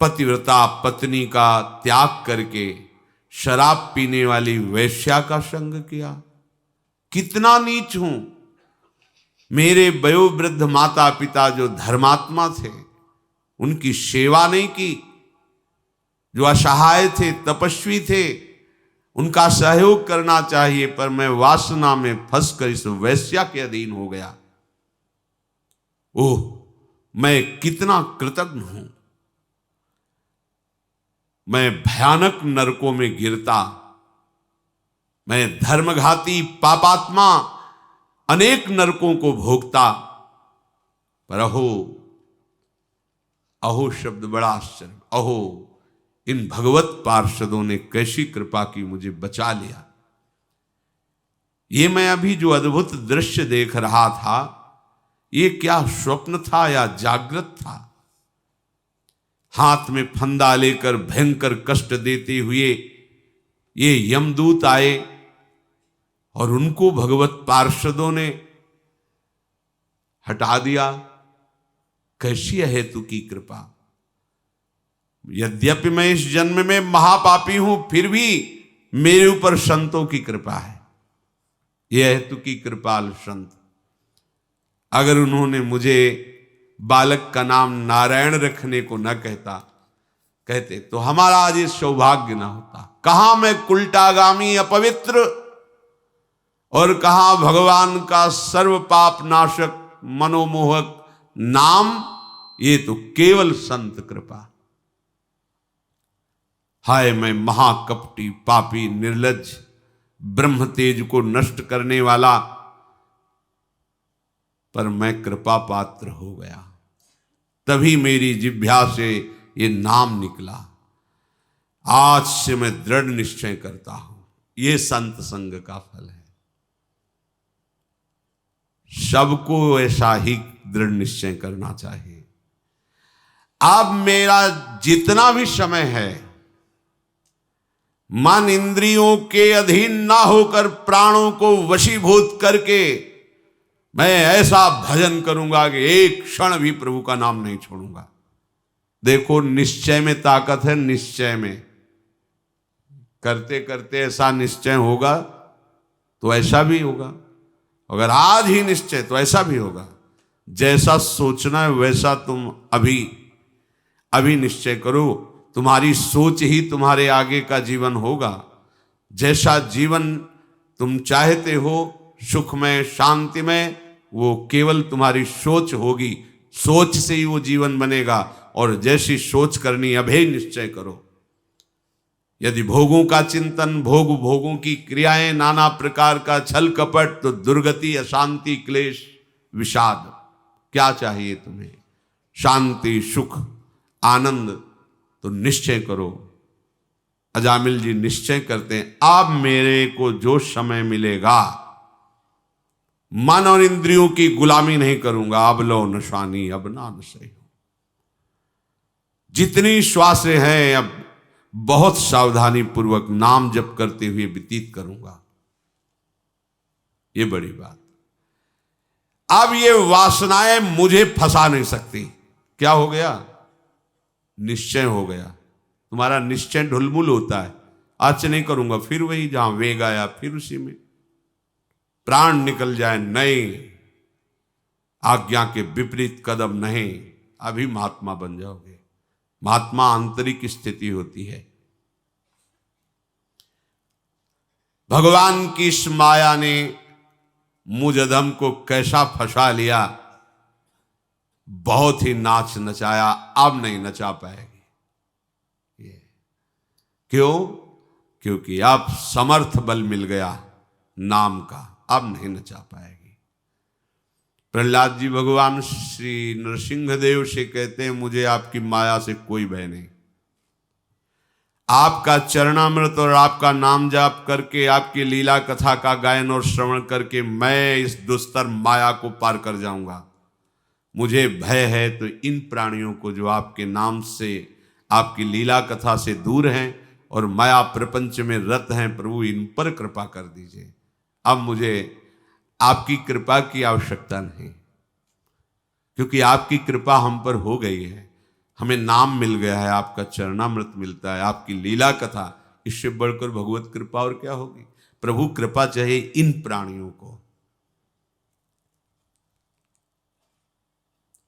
पतिव्रता पत्नी का त्याग करके शराब पीने वाली वेश्या का संग किया। कितना नीच हूं। मेरे वयोवृद्ध माता पिता जो धर्मात्मा थे उनकी सेवा नहीं की, जो असहाय थे, तपस्वी थे, उनका सहयोग करना चाहिए, पर मैं वासना में फंसकर इस वेश्या के अधीन हो गया। ओह, मैं कितना कृतज्ञ हूं। मैं भयानक नरकों में गिरता, मैं धर्मघाती पापात्मा अनेक नरकों को भोगता, पर अहो, अहो शब्द बड़ा आश्चर्य, अहो इन भगवत पार्षदों ने कैसी कृपा की, मुझे बचा लिया। ये मैं अभी जो अद्भुत दृश्य देख रहा था, ये क्या स्वप्न था या जागृत था? हाथ में फंदा लेकर भयंकर कष्ट देते हुए ये यमदूत आए और उनको भगवत पार्षदों ने हटा दिया। कैसी है हेतु की कृपा। यद्यपि मैं इस जन्म में महापापी हूं, फिर भी मेरे ऊपर संतों की कृपा है। यह हेतु की कृपाल संत। अगर उन्होंने मुझे बालक का नाम नारायण रखने को न कहते तो हमारा आज ये सौभाग्य न होता। कहां मैं कुलटागामी अपवित्र और कहां भगवान का सर्व पाप नाशक मनोमोहक नाम। ये तो केवल संत कृपा। हाय, मैं महाकपटी पापी निर्लज्ज ब्रह्म तेज को नष्ट करने वाला, पर मैं कृपा पात्र हो गया। तभी मेरी जिह्वा से ये नाम निकला। आज से मैं दृढ़ निश्चय करता हूं, ये संत संग का फल है। सबको ऐसा ही दृढ़ निश्चय करना चाहिए। अब मेरा जितना भी समय है, मन इंद्रियों के अधीन ना होकर प्राणों को वशीभूत करके मैं ऐसा भजन करूंगा कि एक क्षण भी प्रभु का नाम नहीं छोड़ूंगा। देखो, निश्चय में ताकत है। निश्चय में करते करते ऐसा निश्चय होगा तो ऐसा भी होगा। अगर आज ही निश्चय तो ऐसा भी होगा। जैसा सोचना है वैसा तुम अभी निश्चय करो। तुम्हारी सोच ही तुम्हारे आगे का जीवन होगा। जैसा जीवन तुम चाहते हो, सुखमय शांतिमय, वो केवल तुम्हारी सोच होगी। सोच से ही वो जीवन बनेगा। और जैसी सोच करनी, अभेय निश्चय करो। यदि भोगों का चिंतन, भोगों की क्रियाएं, नाना प्रकार का छल कपट, तो दुर्गति, अशांति, क्लेश, विषाद। क्या चाहिए तुम्हें? शांति, सुख, आनंद। तो निश्चय करो। अजामिल जी निश्चय करते हैं, अब मेरे को जो समय मिलेगा, मन और इंद्रियों की गुलामी नहीं करूंगा। अब लो नशानी अब ना नशे। जितनी श्वासें हैं अब बहुत सावधानी पूर्वक नाम जप करते हुए व्यतीत करूंगा। ये बड़ी बात। अब ये वासनाएं मुझे फंसा नहीं सकती। क्या हो गया? निश्चय हो गया। तुम्हारा निश्चय ढुलमुल होता है। आज से नहीं करूंगा, फिर वही जहां वेग आया फिर उसी में प्राण निकल जाए, नहीं, आज्ञा के विपरीत कदम नहीं। अभी महात्मा बन जाओगे। महात्मा आंतरिक स्थिति होती है। भगवान की इस माया ने मुझ अधम को कैसा फंसा लिया। बहुत ही नाच नचाया, अब नहीं नचा पाएगी। ये क्यों? क्योंकि अब समर्थ बल मिल गया नाम का, अब नहीं नचा पाएगी। प्रहलाद जी भगवान श्री नरसिंह देव से कहते हैं, मुझे आपकी माया से कोई भय नहीं। आपका चरणामृत और आपका नाम जाप करके, आपकी लीला कथा का गायन और श्रवण करके मैं इस दुस्तर माया को पार कर जाऊंगा। मुझे भय है तो इन प्राणियों को जो आपके नाम से, आपकी लीला कथा से दूर हैं और माया प्रपंच में रत हैं, प्रभु इन पर कृपा कर दीजिए। अब मुझे आपकी कृपा की आवश्यकता नहीं, क्योंकि आपकी कृपा हम पर हो गई है। हमें नाम मिल गया है, आपका चरणामृत मिलता है, आपकी लीला कथा, इससे बढ़कर भगवत कृपा और क्या होगी। प्रभु कृपा चाहे इन प्राणियों को।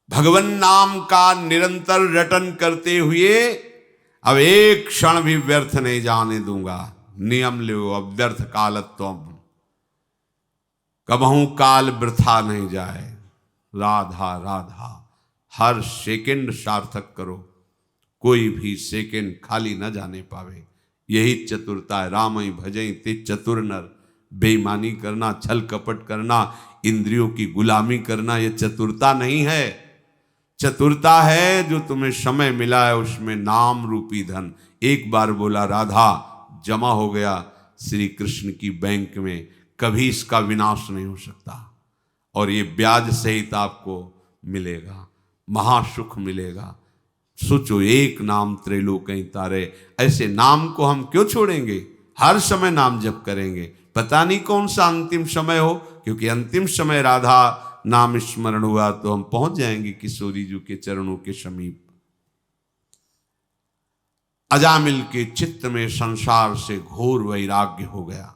भगवान नाम का निरंतर रटन करते हुए अब एक क्षण भी व्यर्थ नहीं जाने दूंगा। नियम लो अब व्यर्थ कालत्वम, कबहू काल वृथा नहीं जाए। राधा राधा, हर सेकंड सार्थक करो, कोई भी सेकंड खाली न जाने पावे। यही चतुरता है। राम ही भजई ते चतुर नर, बेईमानी करना, छल कपट करना, इंद्रियों की गुलामी करना, यह चतुरता नहीं है। चतुरता है जो तुम्हें समय मिला है उसमें नाम रूपी धन एक बार बोला राधा, जमा हो गया श्री कृष्ण की बैंक में, कभी इसका विनाश नहीं हो सकता। और ये ब्याज सहित आपको मिलेगा, महासुख मिलेगा। सोचो, एक नाम त्रैलोक्य तारे, ऐसे नाम को हम क्यों छोड़ेंगे। हर समय नाम जप करेंगे, पता नहीं कौन सा अंतिम समय हो, क्योंकि अंतिम समय राधा नाम स्मरण हुआ तो हम पहुंच जाएंगे किशोरी जी के चरणों के समीप। अजामिल के चित्त में संसार से घोर वैराग्य हो गया।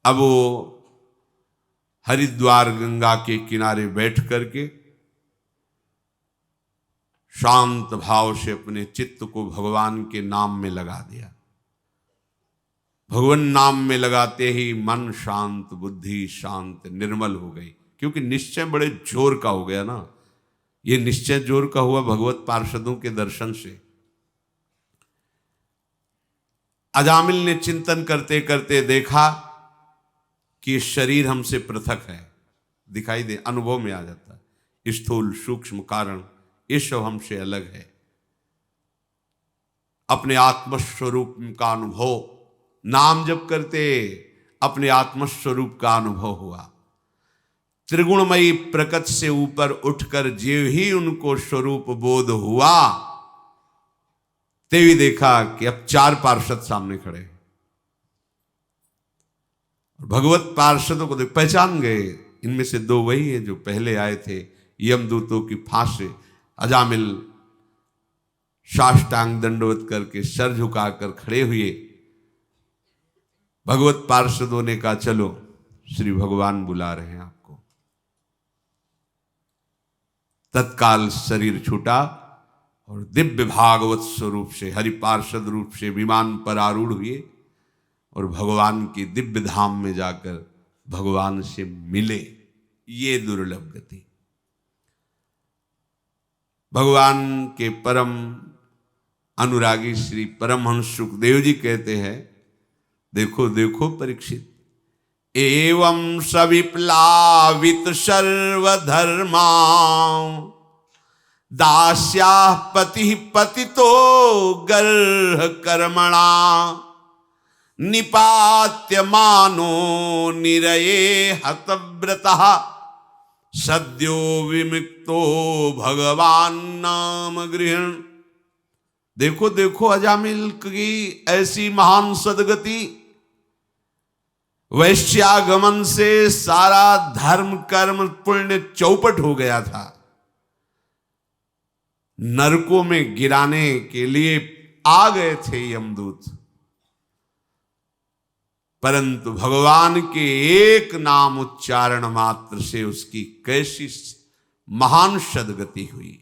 अब वो हरिद्वार गंगा के किनारे बैठ करके शांत भाव से अपने चित्त को भगवान के नाम में लगा दिया। भगवान नाम में लगाते ही मन शांत, बुद्धि शांत, निर्मल हो गई। क्योंकि निश्चय बड़े जोर का हो गया ना। ये निश्चय जोर का हुआ भगवत पार्षदों के दर्शन से। अजामिल ने चिंतन करते करते देखा कि शरीर हमसे पृथक है, दिखाई दे, अनुभव में आ जाता है। स्थूल सूक्ष्म कारण ये सब हमसे अलग है। अपने आत्मस्वरूप का अनुभव, नाम जप करते अपने आत्मस्वरूप का अनुभव हुआ। त्रिगुणमयी प्रकृति से ऊपर उठकर जो ही उनको स्वरूप बोध हुआ, तेवी देखा कि अब 4 पार्षद सामने खड़े हैं। भगवत पार्षदों को पहचान गए, इनमें से 2 वही है जो पहले आए थे यमदूतों की फांस से। अजामिल साष्टांग दंडवत करके सर झुकाकर खड़े हुए। भगवत पार्षदों ने कहा, चलो श्री भगवान बुला रहे हैं आपको। तत्काल शरीर छूटा और दिव्य भागवत स्वरूप से, हरि पार्षद रूप से विमान पर आरूढ़ हुए और भगवान की दिव्य धाम में जाकर भगवान से मिले। ये दुर्लभ गति। भगवान के परम अनुरागी श्री परमहंस सुखदेव जी कहते हैं, देखो देखो परीक्षित, एवं सविप्लावित सर्वधर्मा दास्या पति पतितो गर्ह कर्मणा निपात्यमानो निरये हतव्रतः सद्यो विमुक्तो भगवान नाम गृहण। देखो देखो अजामिल की ऐसी महान सदगति। वैश्यागमन से सारा धर्म कर्म पुण्य चौपट हो गया था। नरकों में गिराने के लिए आ गए थे यमदूत, परंतु भगवान के एक नाम उच्चारण मात्र से उसकी कैसी महान सदगति हुई।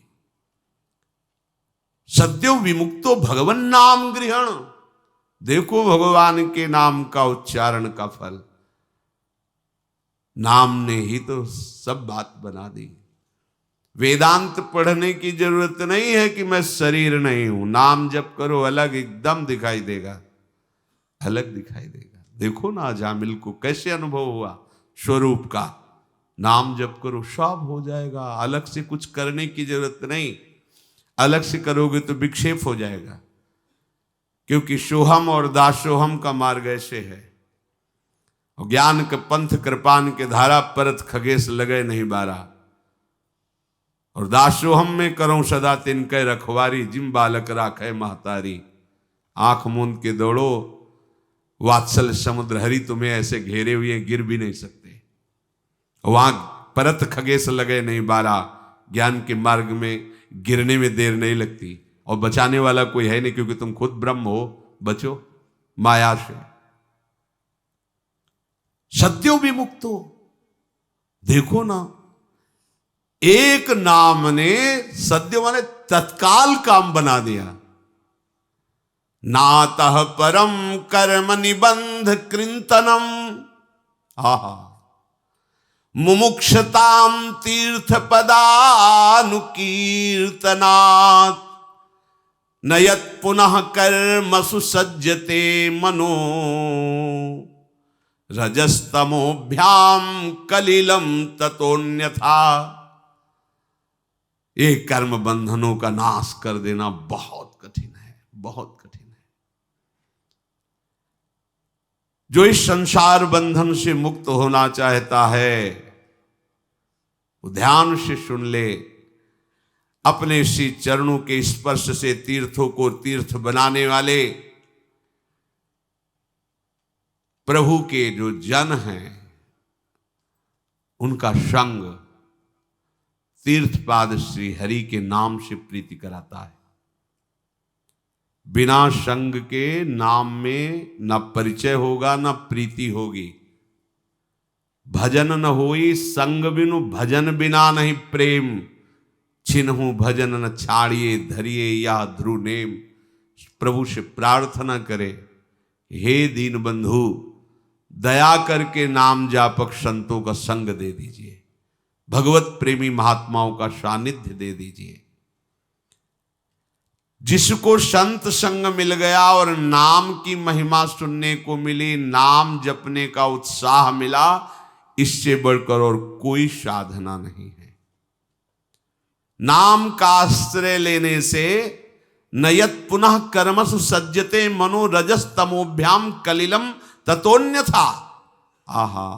सद्यो विमुक्तो भगवान नाम गृहण। देखो भगवान के नाम का उच्चारण का फल। नाम ने ही तो सब बात बना दी। वेदांत पढ़ने की जरूरत नहीं है कि मैं शरीर नहीं हूं। नाम जप करो, अलग एकदम दिखाई देगा, अलग दिखाई देगा। देखो ना अजामिल को कैसे अनुभव हुआ स्वरूप का। नाम जप करो, सब हो जाएगा। अलग से कुछ करने की जरूरत नहीं। अलग से करोगे तो विक्षेप हो जाएगा, क्योंकि सोहम और दासोहम का मार्ग ऐसे है। और ज्ञान के पंथ कृपान के धारा परत खगेश लगे नहीं बारा। और दासोहम में करो सदा तिनके रखवारी, जिम बालक राखे महतारी। आंख मूंद के दौड़ो, वात्सल समुद्र हरि तुम्हें ऐसे घेरे हुए गिर भी नहीं सकते। वहां परत खगेश लगे नहीं बारा। ज्ञान के मार्ग में गिरने में देर नहीं लगती। और बचाने वाला कोई है नहीं, क्योंकि तुम खुद ब्रह्म हो, बचो माया से, सत्यो विमुक्त हो। देखो ना, एक नाम ने सद्य माने तत्काल काम बना दिया। नातः परम कर्म निबंध कृंतनम, आहा, मुमुक्षताम तीर्थ पदानुकीर्तनात्, नयत पुनः कर्मसु सज्जते मनो, रजस्तमोभ्याम कलिलम ततोन्यथा। ये कर्म बंधनों का नाश कर देना बहुत कठिन है, बहुत कठिन है। जो इस संसार बंधन से मुक्त होना चाहता है वो ध्यान से सुन ले। अपने इसी चरणों के स्पर्श से तीर्थों को तीर्थ बनाने वाले प्रभु के जो जन हैं उनका संग तीर्थपाद श्री हरि के नाम से प्रीति कराता है। बिना संग के नाम में न परिचय होगा न प्रीति होगी। भजन न होई संग बिनु, भजन बिना नहीं प्रेम, छिन्हु भजन न छाड़िए धरिए या ध्रुव नेम। प्रभु से प्रार्थना करे, हे दीन बंधु दया करके नाम जापक संतों का संग दे दीजिए, भगवत प्रेमी महात्माओं का सानिध्य दे दीजिए। जिसको संत संग मिल गया और नाम की महिमा सुनने को मिली, नाम जपने का उत्साह मिला, इससे बढ़कर और कोई साधना नहीं है। नाम का आश्रय लेने से नयत पुनः कर्मसु सज्जते मनो, रजस तमोभ्याम कलिलम ततोन्यथा। आहा,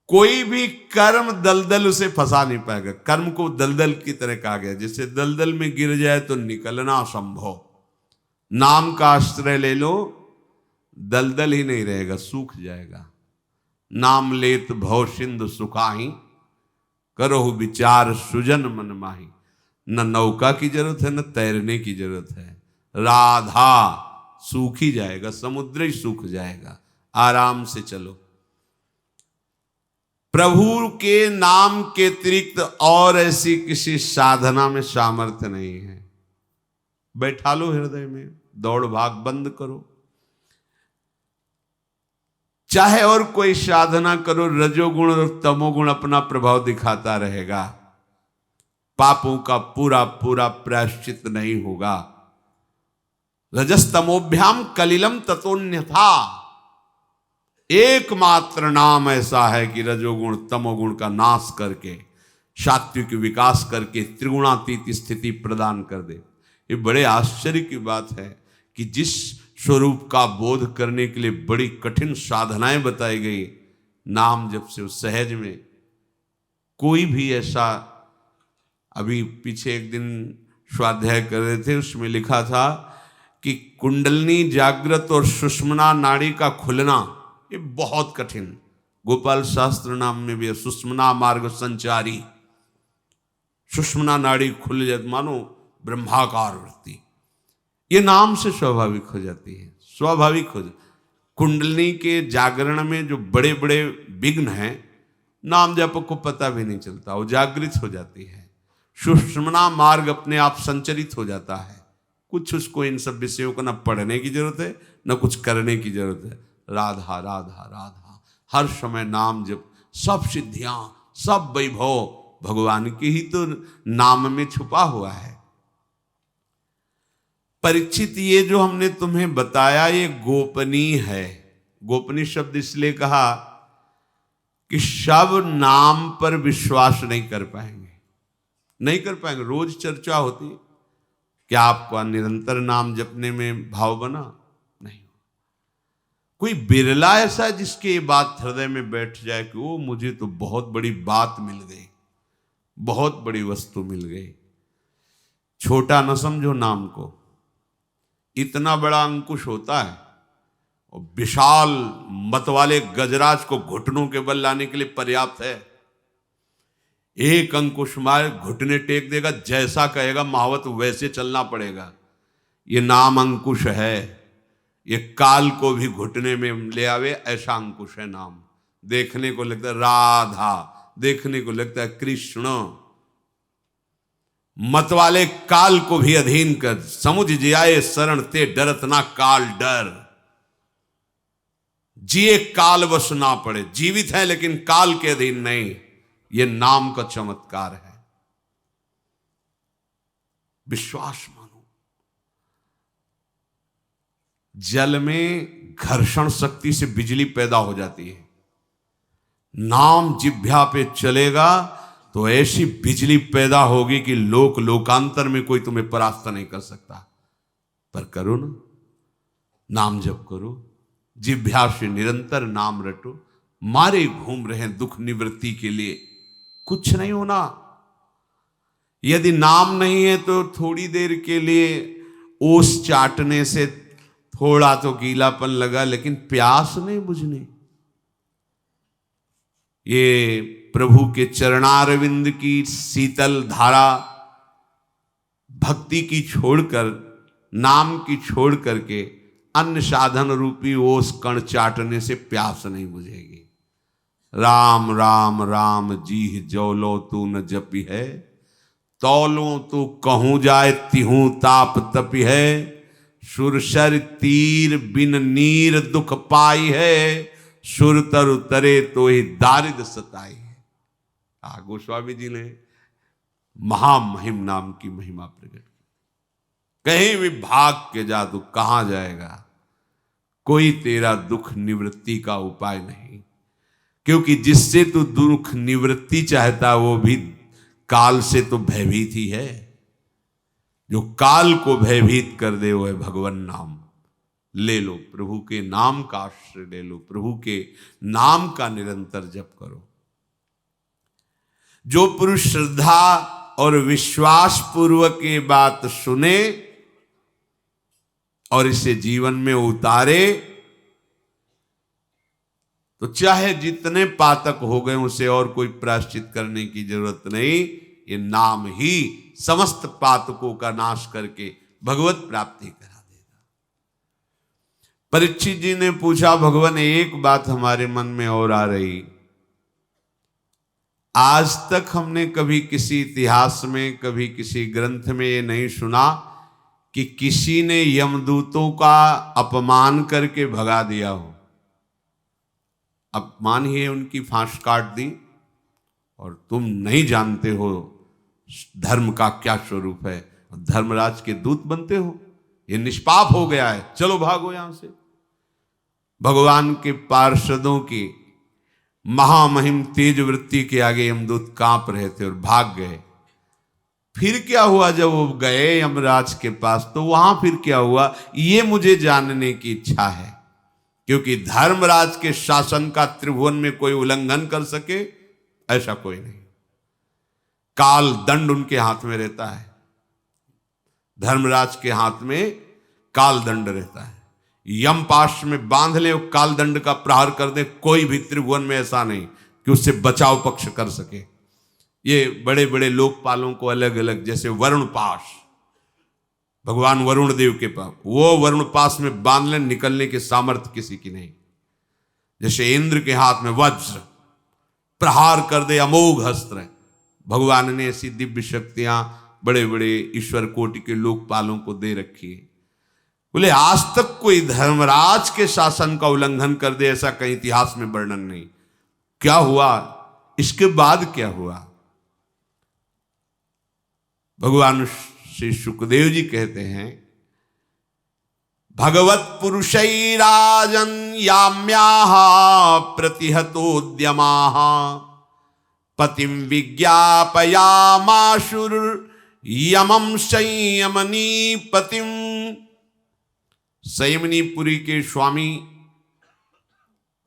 कोई भी कर्म दलदल उसे फंसा नहीं पाएगा। कर्म को दलदल की तरह कहा गया, जैसे दलदल में गिर जाए तो निकलना असंभव। नाम का आश्रय ले लो, दलदल ही नहीं रहेगा, सूख जाएगा। नाम लेत भव सिंधु सुखाही, करो विचार सुजन मन माही। न नौका की जरूरत है न तैरने की जरूरत है। राधा सूख ही जाएगा, समुद्र ही सूख जाएगा। आराम से चलो। प्रभु के नाम के अतिरिक्त और ऐसी किसी साधना में सामर्थ्य नहीं है। बैठा लो हृदय में, दौड़ भाग बंद करो। चाहे और कोई साधना करो, रजोगुण और तमोगुण अपना प्रभाव दिखाता रहेगा। पापों का पूरा पूरा प्रायश्चित नहीं होगा। रजस्तमोभ्याम कलिलम ततोन्यथा। एकमात्र नाम ऐसा है कि रजोगुण तमोगुण का नाश करके सात्विक विकास करके त्रिगुणातीत स्थिति प्रदान कर दे। ये बड़े आश्चर्य की बात है कि जिस स्वरूप का बोध करने के लिए बड़ी कठिन साधनाएं बताई गई, नाम जब से उस सहज में कोई भी ऐसा। अभी पीछे एक दिन स्वाध्याय कर रहे थे, उसमें लिखा था कि कुंडलनी जागृत और सुषुम्ना नाड़ी का खुलना ये बहुत कठिन। गोपाल शास्त्र नाम में भी है, सुषुम्ना मार्ग संचारी। सुषुम्ना नाड़ी खुल जाती, मानो ब्रह्माकार वृत्ति, ये नाम से स्वाभाविक हो जाती है, स्वाभाविक हो जाती। कुंडलनी के जागरण में जो बड़े बड़े विघ्न हैं, नाम जपक को पता भी नहीं चलता, वो जागृत हो जाती है। सुषुम्ना मार्ग अपने आप संचरित हो जाता है। कुछ उसको इन सब विषयों को न पढ़ने की जरूरत है न कुछ करने की जरूरत है। राधा राधा राधा, हर समय नाम जप, सब सिद्धियां सब वैभव भगवान के ही तो नाम में छुपा हुआ है। परीक्षित, ये जो हमने तुम्हें बताया ये गोपनीय है। गोपनीय शब्द इसलिए कहा कि सब नाम पर विश्वास नहीं कर पाएंगे, नहीं कर पाएंगे। रोज चर्चा होती, क्या आपका निरंतर नाम जपने में भाव बना? नहीं। कोई बिरला ऐसा है जिसके ये बात हृदय में बैठ जाए कि वो मुझे तो बहुत बड़ी बात मिल गई, बहुत बड़ी वस्तु मिल गई। छोटा न समझो नाम को, इतना बड़ा अंकुश होता है और विशाल मत वाले गजराज को घुटनों के बल लाने के लिए पर्याप्त है। एक अंकुश मार घुटने टेक देगा, जैसा कहेगा महावत वैसे चलना पड़ेगा। ये नाम अंकुश है, ये काल को भी घुटने में ले आवे, ऐसा अंकुश है नाम। देखने को लगता है राधा, देखने को लगता है कृष्ण, मत वाले काल को भी अधीन कर। समुझ जियाए शरण ते डरत ना काल डर। जिए काल वश ना पड़े, जीवित है लेकिन काल के अधीन नहीं। ये नाम का चमत्कार है। विश्वास मानो। जल में घर्षण शक्ति से बिजली पैदा हो जाती है, नाम जिह्वा पे चलेगा तो ऐसी बिजली पैदा होगी कि लोक लोकांतर में कोई तुम्हें परास्त नहीं कर सकता। पर करो ना, नाम जप करो, जिह्वा से निरंतर नाम रटो। मारे घूम रहे हैं दुख निवृत्ति के लिए, कुछ नहीं होना। यदि नाम नहीं है तो थोड़ी देर के लिए ओस चाटने से थोड़ा तो गीलापन लगा, लेकिन प्यास नहीं बुझनी। ये प्रभु के चरणारविंद की शीतल धारा, भक्ति की छोड़कर, नाम की छोड़ करके अन्य साधन रूपी ओस कण चाटने से प्यास नहीं बुझेगी। राम राम राम जीह जौलो तू न जपी है, तौलों तू कहूं जाए तिहूं ताप तपी है। सुरसर तीर बिन नीर दुख पाई है, सुर तर उतरे तो ही दारिद सताई है। गोस्वामी जी ने महामहिम नाम की महिमा प्रकट की। कहीं भी भाग के जा तो कहां जाएगा, कोई तेरा दुख निवृत्ति का उपाय नहीं। क्योंकि जिससे तू दुख निवृत्ति चाहता वो भी काल से तो भयभीत ही है। जो काल को भयभीत कर दे वो है भगवान नाम। ले लो, प्रभु के नाम का आश्रय ले लो, प्रभु के नाम का निरंतर जप करो। जो पुरुष श्रद्धा और विश्वास पूर्वक ये बात सुने और इसे जीवन में उतारे, तो चाहे जितने पातक हो गए उसे और कोई प्रायश्चित करने की जरूरत नहीं। ये नाम ही समस्त पातकों का नाश करके भगवत प्राप्ति करा देगा। परीक्षित जी ने पूछा, भगवान एक बात हमारे मन में और आ रही, आज तक हमने कभी किसी इतिहास में, कभी किसी ग्रंथ में ये नहीं सुना कि किसी ने यमदूतों का अपमान करके भगा दिया हो। अपमान ही उनकी फांस काट दी और तुम नहीं जानते हो धर्म का क्या स्वरूप है, धर्मराज के दूत बनते हो, ये निष्पाप हो गया है, चलो भागो यहां से। भगवान के पार्षदों की महामहिम तेज वृत्ति के आगे यमदूत कांप रहे थे और भाग गए। फिर क्या हुआ जब वो गए यमराज के पास, तो वहां फिर क्या हुआ ये मुझे जानने की इच्छा है। क्योंकि धर्मराज के शासन का त्रिभुवन में कोई उल्लंघन कर सके ऐसा कोई नहीं। काल दंड उनके हाथ में रहता है, धर्मराज के हाथ में काल दंड रहता है। यम पाश में बांध ले, काल दंड का प्रहार कर दे, कोई भी त्रिभुवन में ऐसा नहीं कि उससे बचाव पक्ष कर सके। ये बड़े बड़े लोकपालों को अलग अलग, जैसे वरुण पाश, भगवान वरुण देव के पास, वो वरुण पास में बांध ले, निकलने के सामर्थ्य किसी की नहीं। जैसे इंद्र के हाथ में वज्र, प्रहार कर दे अमोघ अस्त्र। भगवान ने ऐसी दिव्य शक्तियां बड़े बड़े ईश्वर कोटि के लोकपालों को दे रखी है। बोले आज तक कोई धर्मराज के शासन का उल्लंघन कर दे ऐसा कहीं इतिहास में वर्णन नहीं। क्या हुआ इसके बाद, क्या हुआ? भगवान श्री सुखदेव जी कहते हैं, भगवत पुरुषैराजन याम्याः प्रतिहतोद्यमाः पतिं विज्ञापयामाशुर यमं संयमनी पतिम। संयमनीपुरी के स्वामी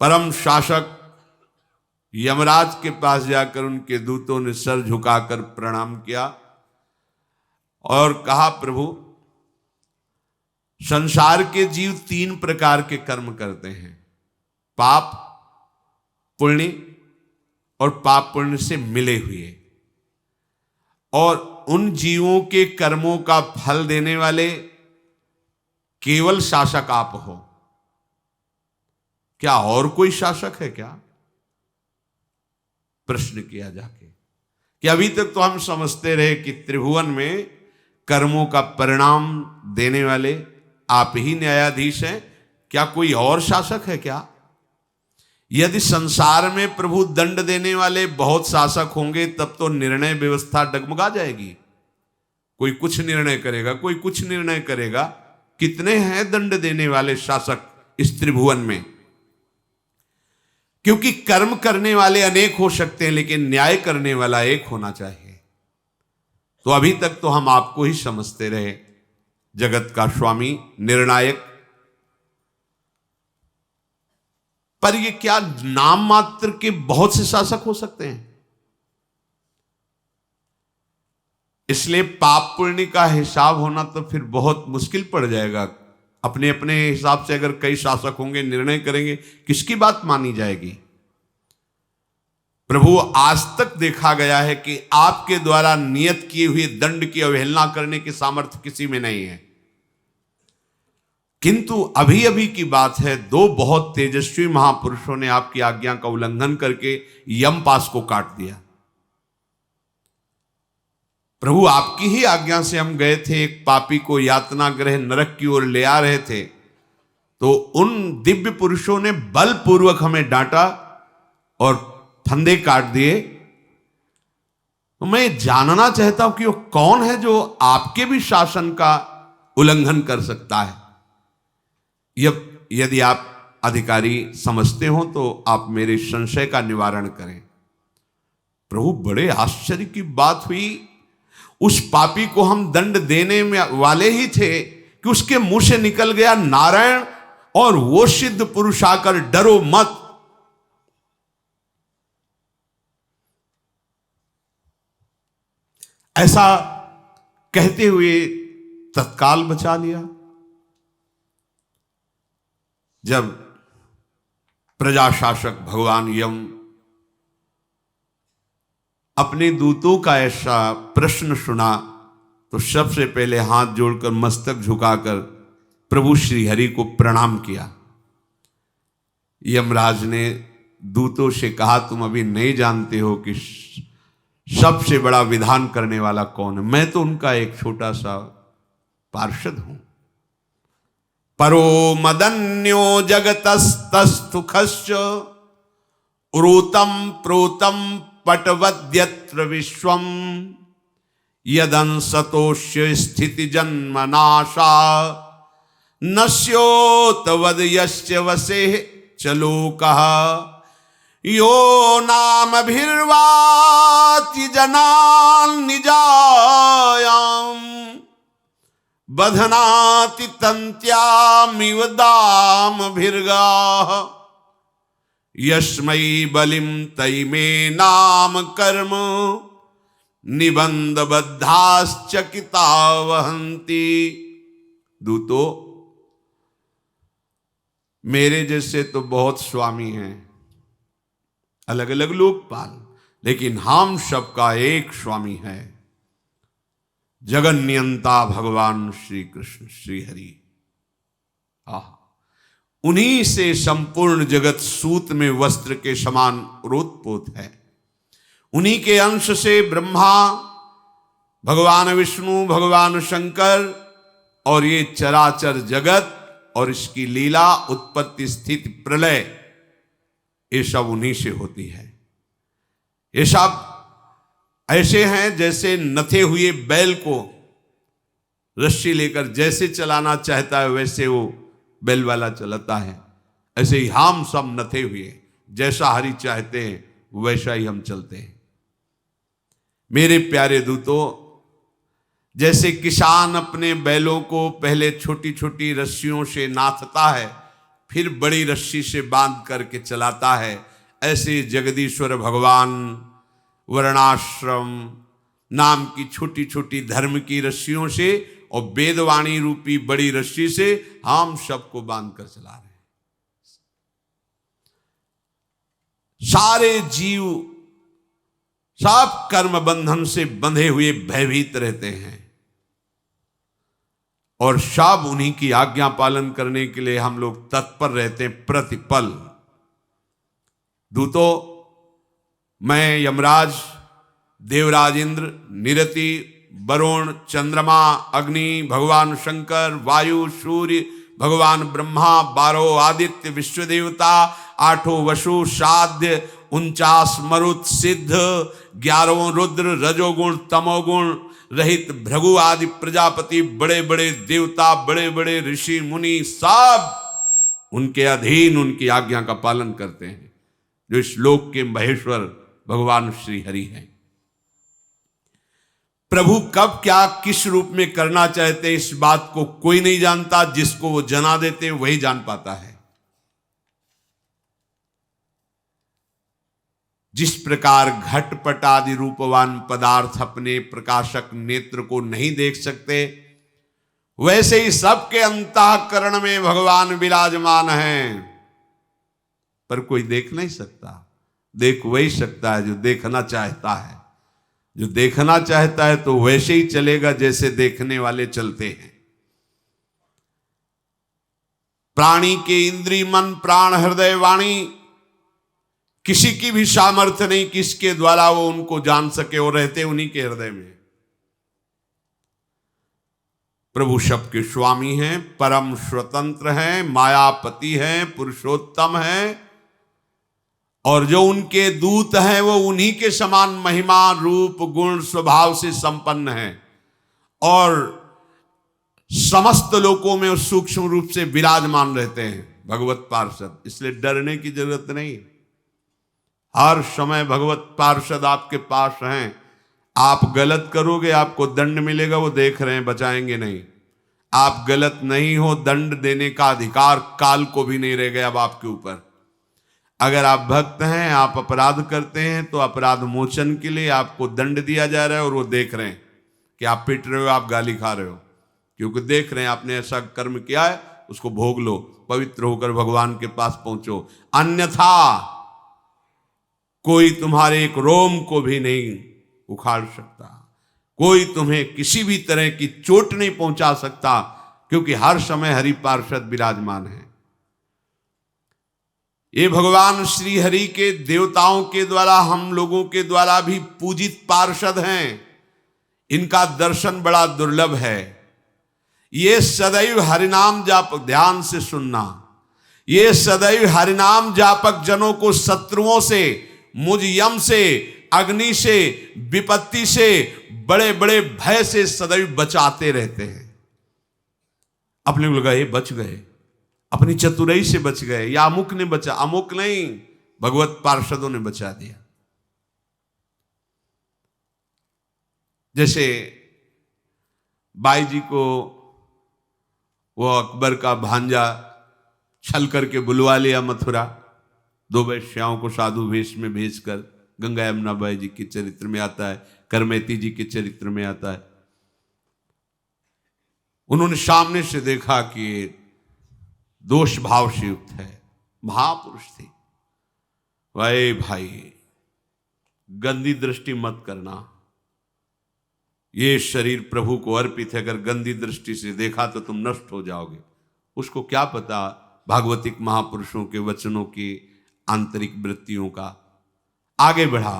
परम शासक यमराज के पास जाकर उनके दूतों ने सर झुकाकर प्रणाम किया और कहा, प्रभु संसार के जीव 3 प्रकार के कर्म करते हैं, पाप, पुण्य और पाप पुण्य से मिले हुए। और उन जीवों के कर्मों का फल देने वाले केवल शासक आप हो। क्या और कोई शासक है क्या? प्रश्न किया जाके कि अभी तक तो हम समझते रहे कि त्रिभुवन में कर्मों का परिणाम देने वाले आप ही न्यायाधीश हैं, क्या कोई और शासक है क्या? यदि संसार में प्रभु दंड देने वाले बहुत शासक होंगे तब तो निर्णय व्यवस्था डगमगा जाएगी। कोई कुछ निर्णय करेगा, कोई कुछ निर्णय करेगा। कितने हैं दंड देने वाले शासक इस त्रिभुवन में? क्योंकि कर्म करने वाले अनेक हो सकते हैं, लेकिन न्याय करने वाला एक होना चाहिए। तो अभी तक तो हम आपको ही समझते रहे जगत का स्वामी, निर्णायक। पर ये क्या नाम मात्र के बहुत से शासक हो सकते हैं? इसलिए पाप पुण्य का हिसाब होना तो फिर बहुत मुश्किल पड़ जाएगा। अपने अपने हिसाब से अगर कई शासक होंगे, निर्णय करेंगे, किसकी बात मानी जाएगी? प्रभु, आज तक देखा गया है कि आपके द्वारा नियत किए हुए दंड की अवहेलना करने की सामर्थ्य किसी में नहीं है। किंतु अभी अभी की बात है, दो बहुत तेजस्वी महापुरुषों ने आपकी आज्ञा का उल्लंघन करके यमपास को काट दिया। प्रभु, आपकी ही आज्ञा से हम गए थे, एक पापी को यातना गृह नरक की ओर ले आ रहे थे, तो उन दिव्य पुरुषों ने बलपूर्वक हमें डांटा और फंदे काट दिए। तो मैं जानना चाहता हूं कि वो कौन है जो आपके भी शासन का उल्लंघन कर सकता है। यदि आप अधिकारी समझते हो तो आप मेरे संशय का निवारण करें। प्रभु, बड़े आश्चर्य की बात हुई, उस पापी को हम दंड देने में वाले ही थे कि उसके मुंह से निकल गया नारायण, और वो सिद्ध पुरुष आकर डरो मत। ऐसा कहते हुए तत्काल बचा लिया। जब प्रजाशासक भगवान यम अपने दूतों का ऐसा प्रश्न सुना तो सबसे पहले हाथ जोड़कर मस्तक झुकाकर प्रभु श्री हरि को प्रणाम किया। यमराज ने दूतों से कहा, तुम अभी नहीं जानते हो कि सबसे बड़ा विधान करने वाला कौन है। मैं तो उनका एक छोटा सा पार्षद हूं। परो मदन्यो जगतस्तस्थुखश्च उरूतम प्रोतम पटवद्यत्र विश्वम यदंसतोष्य स्थिति जन्मनाशा नश्योत वद यस्य वसे चलोकः यो नाम भिर्वाति जनान् निजायाम् बधनाति तन्त्यामिव दाम भिर्गाः यस्मै बलिम तैमे नाम कर्म निबंध बद्धाश्चकिता वहन्ति। दूतो, मेरे जैसे तो बहुत स्वामी हैं, अलग अलग लोकपाल, लेकिन हम सबका एक स्वामी है, जगन नियंता भगवान श्री कृष्ण श्री हरि। उन्हीं से संपूर्ण जगत सूत में वस्त्र के समान ओतप्रोत है। उन्हीं के अंश से ब्रह्मा, भगवान विष्णु, भगवान शंकर और ये चराचर जगत और इसकी लीला, उत्पत्ति, स्थिति, प्रलय, ये सब उन्हीं से होती है। ये सब ऐसे हैं जैसे नथे हुए बैल को रस्सी लेकर जैसे चलाना चाहता है वैसे वो बैल वाला चलाता है। ऐसे ही हम सब नथे हुए, जैसा हरि चाहते हैं वैसा ही हम चलते हैं। मेरे प्यारे दूतों, जैसे किसान अपने बैलों को पहले छोटी छोटी रस्सियों से नाथता है, फिर बड़ी रस्सी से बांध करके चलाता है, ऐसे जगदीश्वर भगवान वर्णाश्रम नाम की छोटी छोटी धर्म की रस्सियों से और वेदवाणी रूपी बड़ी रस्सी से हम सबको बांध कर चला रहे हैं। सारे जीव सब कर्म बंधन से बंधे हुए भयभीत रहते हैं और सब उन्हीं की आज्ञा पालन करने के लिए हम लोग तत्पर रहते हैं प्रतिपल। दूतों, मैं यमराज, देवराज इंद्र, निरति, वरुण, चंद्रमा, अग्नि, भगवान शंकर, वायु, सूर्य, भगवान ब्रह्मा, 12 आदित्य, विश्व देवता, 8 वसु, साध्य, 49 मरुत, सिद्ध, 11 रुद्र, रजोगुण तमोगुण रहित भृगु आदि प्रजापति, बड़े बड़े देवता, बड़े बड़े ऋषि मुनि, सब उनके अधीन उनकी आज्ञा का पालन करते हैं, जो इस लोक के महेश्वर भगवान श्री हरि हैं। प्रभु कब क्या किस रूप में करना चाहते इस बात को कोई नहीं जानता, जिसको वो जना देते वही जान पाता है। जिस प्रकार घटपट आदि रूपवान पदार्थ अपने प्रकाशक नेत्र को नहीं देख सकते, वैसे ही सबके अंतःकरण में भगवान विराजमान हैं, पर कोई देख नहीं सकता। देख वही सकता है जो देखना चाहता है। जो देखना चाहता है तो वैसे ही चलेगा जैसे देखने वाले चलते हैं। प्राणी के इंद्रिय, मन, प्राण, हृदय, वाणी, किसी की भी सामर्थ्य नहीं किसके द्वारा वो उनको जान सके, और रहते उन्हीं के हृदय में। प्रभु सबके स्वामी हैं, परम स्वतंत्र हैं, मायापति हैं, पुरुषोत्तम हैं, और जो उनके दूत हैं वो उन्हीं के समान महिमा, रूप, गुण, स्वभाव से संपन्न हैं, और समस्त लोकों में सूक्ष्म रूप से विराजमान रहते हैं भगवत पार्षद। इसलिए डरने की जरूरत नहीं। हर समय भगवत पार्षद आपके पास हैं। आप गलत करोगे आपको दंड मिलेगा, वो देख रहे हैं, बचाएंगे नहीं। आप गलत नहीं हो, दंड देने का अधिकार काल को भी नहीं रह गया अब आपके ऊपर। अगर आप भक्त हैं, आप अपराध करते हैं, तो अपराध मोचन के लिए आपको दंड दिया जा रहा है, और वो देख रहे हैं कि आप पिट रहे हो, आप गाली खा रहे हो, क्योंकि देख रहे हैं आपने ऐसा कर्म किया है, उसको भोग लो, पवित्र होकर भगवान के पास पहुंचो, अन्यथा कोई तुम्हारे एक रोम को भी नहीं उखाड़ सकता, कोई तुम्हें किसी भी तरह की चोट नहीं पहुंचा सकता, क्योंकि हर समय हरि पार्षद विराजमान है। ये भगवान श्री हरि के देवताओं के द्वारा, हम लोगों के द्वारा भी पूजित पार्षद हैं। इनका दर्शन बड़ा दुर्लभ है। ये सदैव हरिनाम जापक, ध्यान से सुनना, ये सदैव हरिनाम जापक जनों को शत्रुओं से, मुझ यम से, अग्नि से, विपत्ति से, बड़े बड़े भय से सदैव बचाते रहते हैं। अपने लोग गए, बच गए, अपनी चतुराई से बच गए, या अमुक ने बचा, अमुक नहीं, भगवत पार्षदों ने बचा दिया। जैसे बाई जी को वो अकबर का भांजा छल करके बुलवा लिया मथुरा, 2 वैश्याओं को साधु वेश में भेजकर। गंगा यमुना बाई जी के चरित्र में आता है, करमेती जी के चरित्र में आता है। उन्होंने सामने से देखा कि दोष भाव से युक्त है, महापुरुष थी। भाई भाई, गंदी दृष्टि मत करना, ये शरीर प्रभु को अर्पित है, अगर गंदी दृष्टि से देखा तो तुम नष्ट हो जाओगे। उसको क्या पता भागवतिक महापुरुषों के वचनों की आंतरिक वृत्तियों का। आगे बढ़ा,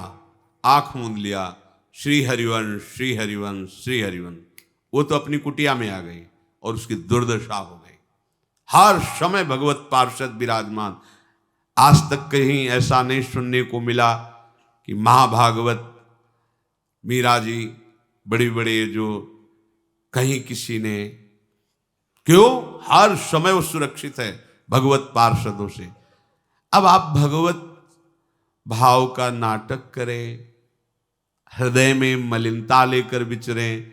आंख मूंद लिया, श्री हरिवंश, श्री हरिवंश, श्री हरिवंश। वो तो अपनी कुटिया में आ गई और उसकी दुर्दशा हो गई। हर समय भगवत पार्षद विराजमान। आज तक कहीं ऐसा नहीं सुनने को मिला कि महाभागवत मीरा जी, बड़ी बड़े जो, कहीं किसी ने, क्यों? हर समय वो सुरक्षित है भगवत पार्षदों से। अब आप भगवत भाव का नाटक करें, हृदय में मलिनता लेकर विचरें,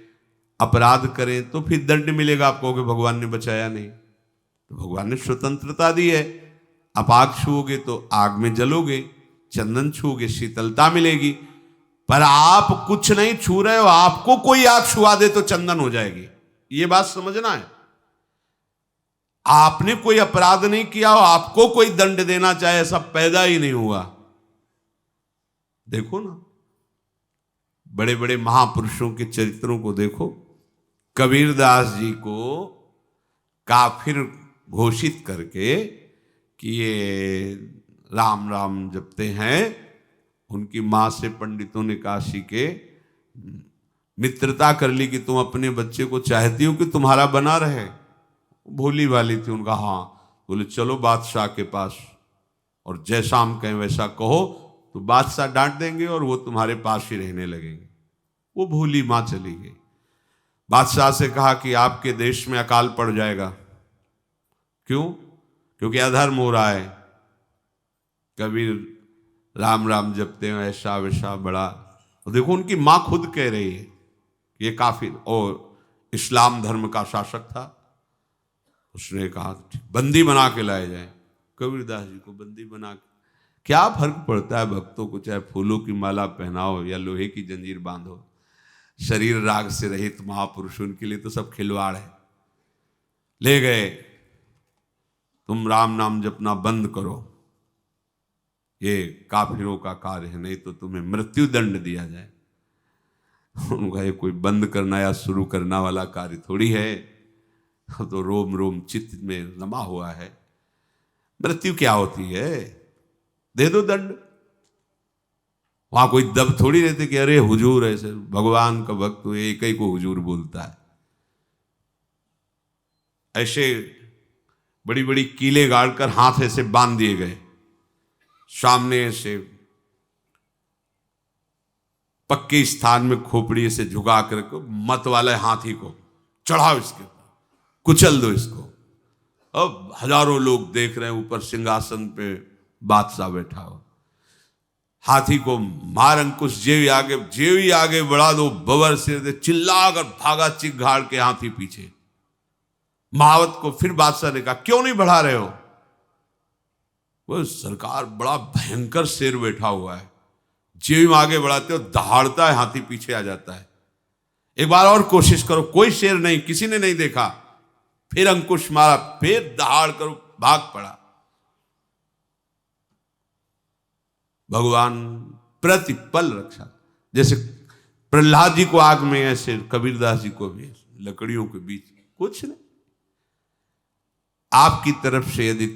अपराध करें, तो फिर दंड मिलेगा आपको कि भगवान ने बचाया नहीं। तो भगवान ने स्वतंत्रता दी है। आप आग छुओगे तो आग में जलोगे, चंदन छुओगे शीतलता मिलेगी, पर आप कुछ नहीं छू रहे हो, आपको कोई आग छुआ दे तो चंदन हो जाएगी। ये बात समझना है। आपने कोई अपराध नहीं किया हो, आपको कोई दंड देना चाहे, ऐसा पैदा ही नहीं हुआ। देखो ना, बड़े बड़े महापुरुषों के चरित्रों को देखो। कबीरदास जी को काफिर घोषित करके कि ये राम राम जपते हैं, उनकी माँ से पंडितों ने काशी के मित्रता कर ली कि तुम अपने बच्चे को चाहती हो कि तुम्हारा बना रहे। भोली वाली थी, उनका हाँ। बोले चलो बादशाह के पास, और जैसा हम कहें वैसा कहो तो बादशाह डांट देंगे और वो तुम्हारे पास ही रहने लगेंगे। वो भोली माँ चली गई। बादशाह से कहा कि आपके देश में अकाल पड़ जाएगा। क्यों? क्योंकि अधर्म हो रहा है। कबीर राम राम जपते हैं, ऐसा वैसा बड़ा। और देखो उनकी माँ खुद कह रही है कि ये काफिर और इस्लाम धर्म का शासक था। उसने कहा बंदी बना के लाए जाए। कबीरदास जी को बंदी बना के क्या फर्क पड़ता है भक्तों को, चाहे फूलों की माला पहनाओ या लोहे की जंजीर बांधो। शरीर राग से रहित महापुरुष, उनके लिए तो सब खिलवाड़ है। ले गए, तुम राम नाम जपना बंद करो, ये काफिरों का कार्य है, नहीं तो तुम्हें मृत्यु दंड दिया जाए। उनका ये कोई बंद करना या शुरू करना वाला कार्य थोड़ी है, तो रोम रोम चित्त में रमा हुआ है। मृत्यु क्या होती है? दे दो दंड। वहां कोई दब थोड़ी रहते कि अरे हुजूर ऐसे, भगवान का भक्त तो एक ही को हुजूर बोलता है। ऐसे बड़ी बड़ी कीले गाड़कर हाथ ऐसे बांध दिए गए, सामने से पक्के स्थान में खोपड़ी से झुका कर मत वाले हाथी को चढ़ाओ, इसके कुचल दो इसको। अब हजारों लोग देख रहे हैं, ऊपर सिंहासन पे बादशाह बैठा हो। हाथी को मार अंकुश, जेव ही आगे बढ़ा दो, बबर सिर दे, चिल्ला कर भागा चिघाड़ के हाथी पीछे। महावत को फिर बादशाह ने कहा क्यों नहीं बढ़ा रहे हो? वो सरकार बड़ा भयंकर शेर बैठा हुआ है, जेव आगे बढ़ाते हो दहाड़ता है, हाथी पीछे आ जाता है। एक बार और कोशिश करो। कोई शेर नहीं, किसी ने नहीं देखा। फिर अंकुश मारा, फिर दहाड़ करो, भाग पड़ा। भगवान प्रतिपल रक्षा। जैसे प्रहलाद जी को आग में, ऐसे कबीरदास जी को भी लकड़ियों के बीच कुछ नहीं। आपकी तरफ से यदि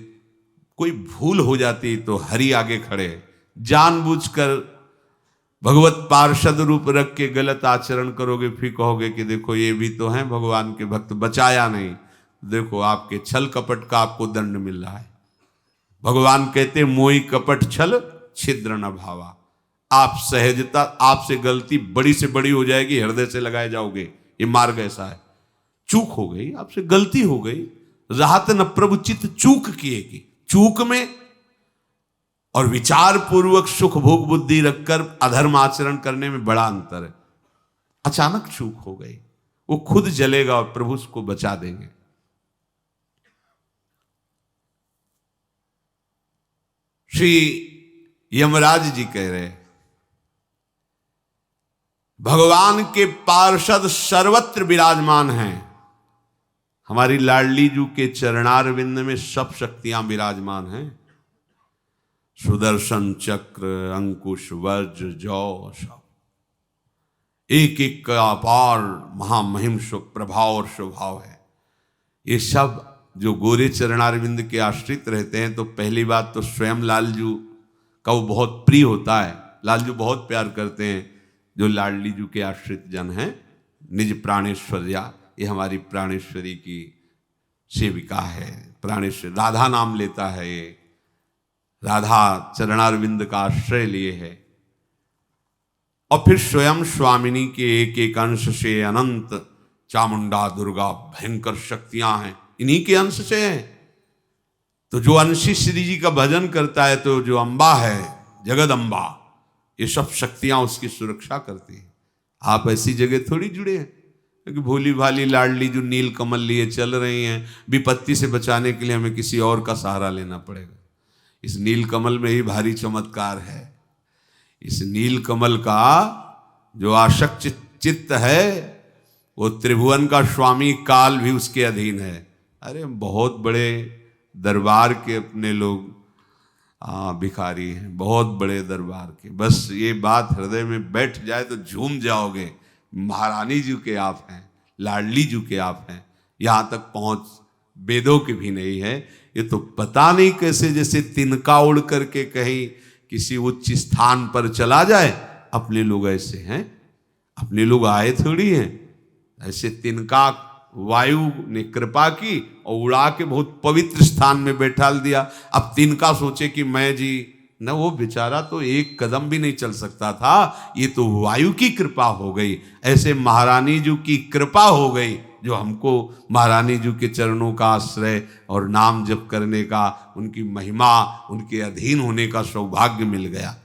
कोई भूल हो जाती तो हरि आगे खड़े, जानबूझकर भगवत पार्षद रूप रख के गलत आचरण करोगे, फिर कहोगे कि देखो ये भी तो हैं भगवान के भक्त, बचाया नहीं। देखो आपके छल कपट का आपको दंड मिल रहा है। भगवान कहते मोहि कपट छल छिद्र न भावा। आप सहजता, आपसे गलती बड़ी से बड़ी हो जाएगी, हृदय से लगाए जाओगे। ये मार्ग ऐसा है। चूक हो गई, आपसे गलती हो गई, राहत न प्रभु चित्त चूक किएगी। चूक में और विचार पूर्वक सुख भोग बुद्धि रखकर अधर्म आचरण करने में बड़ा अंतर है। अचानक चूक हो गई, वो खुद जलेगा और प्रभु उसको बचा देंगे। श्री यमराज जी कह रहे भगवान के पार्षद सर्वत्र विराजमान हैं। हमारी लाडली जू के चरणारविंद में सब शक्तियां विराजमान हैं। सुदर्शन चक्र, अंकुश, वज्र, जौ, सब एक एक का अपार महामहिम प्रभाव और स्वभाव है। ये सब जो गोरे चरणारविंद के आश्रित रहते हैं, तो पहली बात तो स्वयं लालजू का वो बहुत प्रिय होता है। लालजू बहुत प्यार करते हैं जो लाडली जू के आश्रित जन हैं। निज प्राणेश्वर्या, ये हमारी प्राणेश्वरी की सेविका है। प्राणेश्वरी राधा नाम लेता है, ये राधा चरणारविंद का आश्रय लिए है। और फिर स्वयं स्वामिनी के एक एक अंश से अनंत चामुंडा दुर्गा भयंकर शक्तियां हैं, इन्हीं के अंश से है। तो जो अंशी श्री जी का भजन करता है, तो जो अम्बा है जगदम्बा, ये सब शक्तियां उसकी सुरक्षा करती हैं। आप ऐसी जगह थोड़ी जुड़े हैं, क्योंकि भोली भाली लाडली जो नील कमल लिए चल रही हैं, विपत्ति से बचाने के लिए हमें किसी और का सहारा लेना पड़ेगा। इस नील कमल में ही भारी चमत्कार है। इस नील कमल का जो आशक्त चित्त है, वो त्रिभुवन का स्वामी काल भी उसके अधीन है। अरे बहुत बड़े दरबार के अपने लोग भिखारी हैं बहुत बड़े दरबार के। बस ये बात हृदय में बैठ जाए तो झूम जाओगे, महारानी जी के आप हैं, लाडली जी के आप हैं। यहाँ तक पहुँच वेदों की भी नहीं है। ये तो पता नहीं कैसे जैसे तिनका उड़ करके कहीं किसी उच्च स्थान पर चला जाए। अपने लोग ऐसे हैं, अपने लोग आए थोड़ी हैं, ऐसे तिनका वायु ने कृपा की और उड़ा के बहुत पवित्र स्थान में बैठा दिया। अब तिनका सोचे कि मैं जी न, वो बेचारा तो एक कदम भी नहीं चल सकता था, ये तो वायु की कृपा हो गई। ऐसे महारानी जी की कृपा हो गई जो हमको महारानी जी के चरणों का आश्रय और नाम जप करने का, उनकी महिमा, उनके अधीन होने का सौभाग्य मिल गया।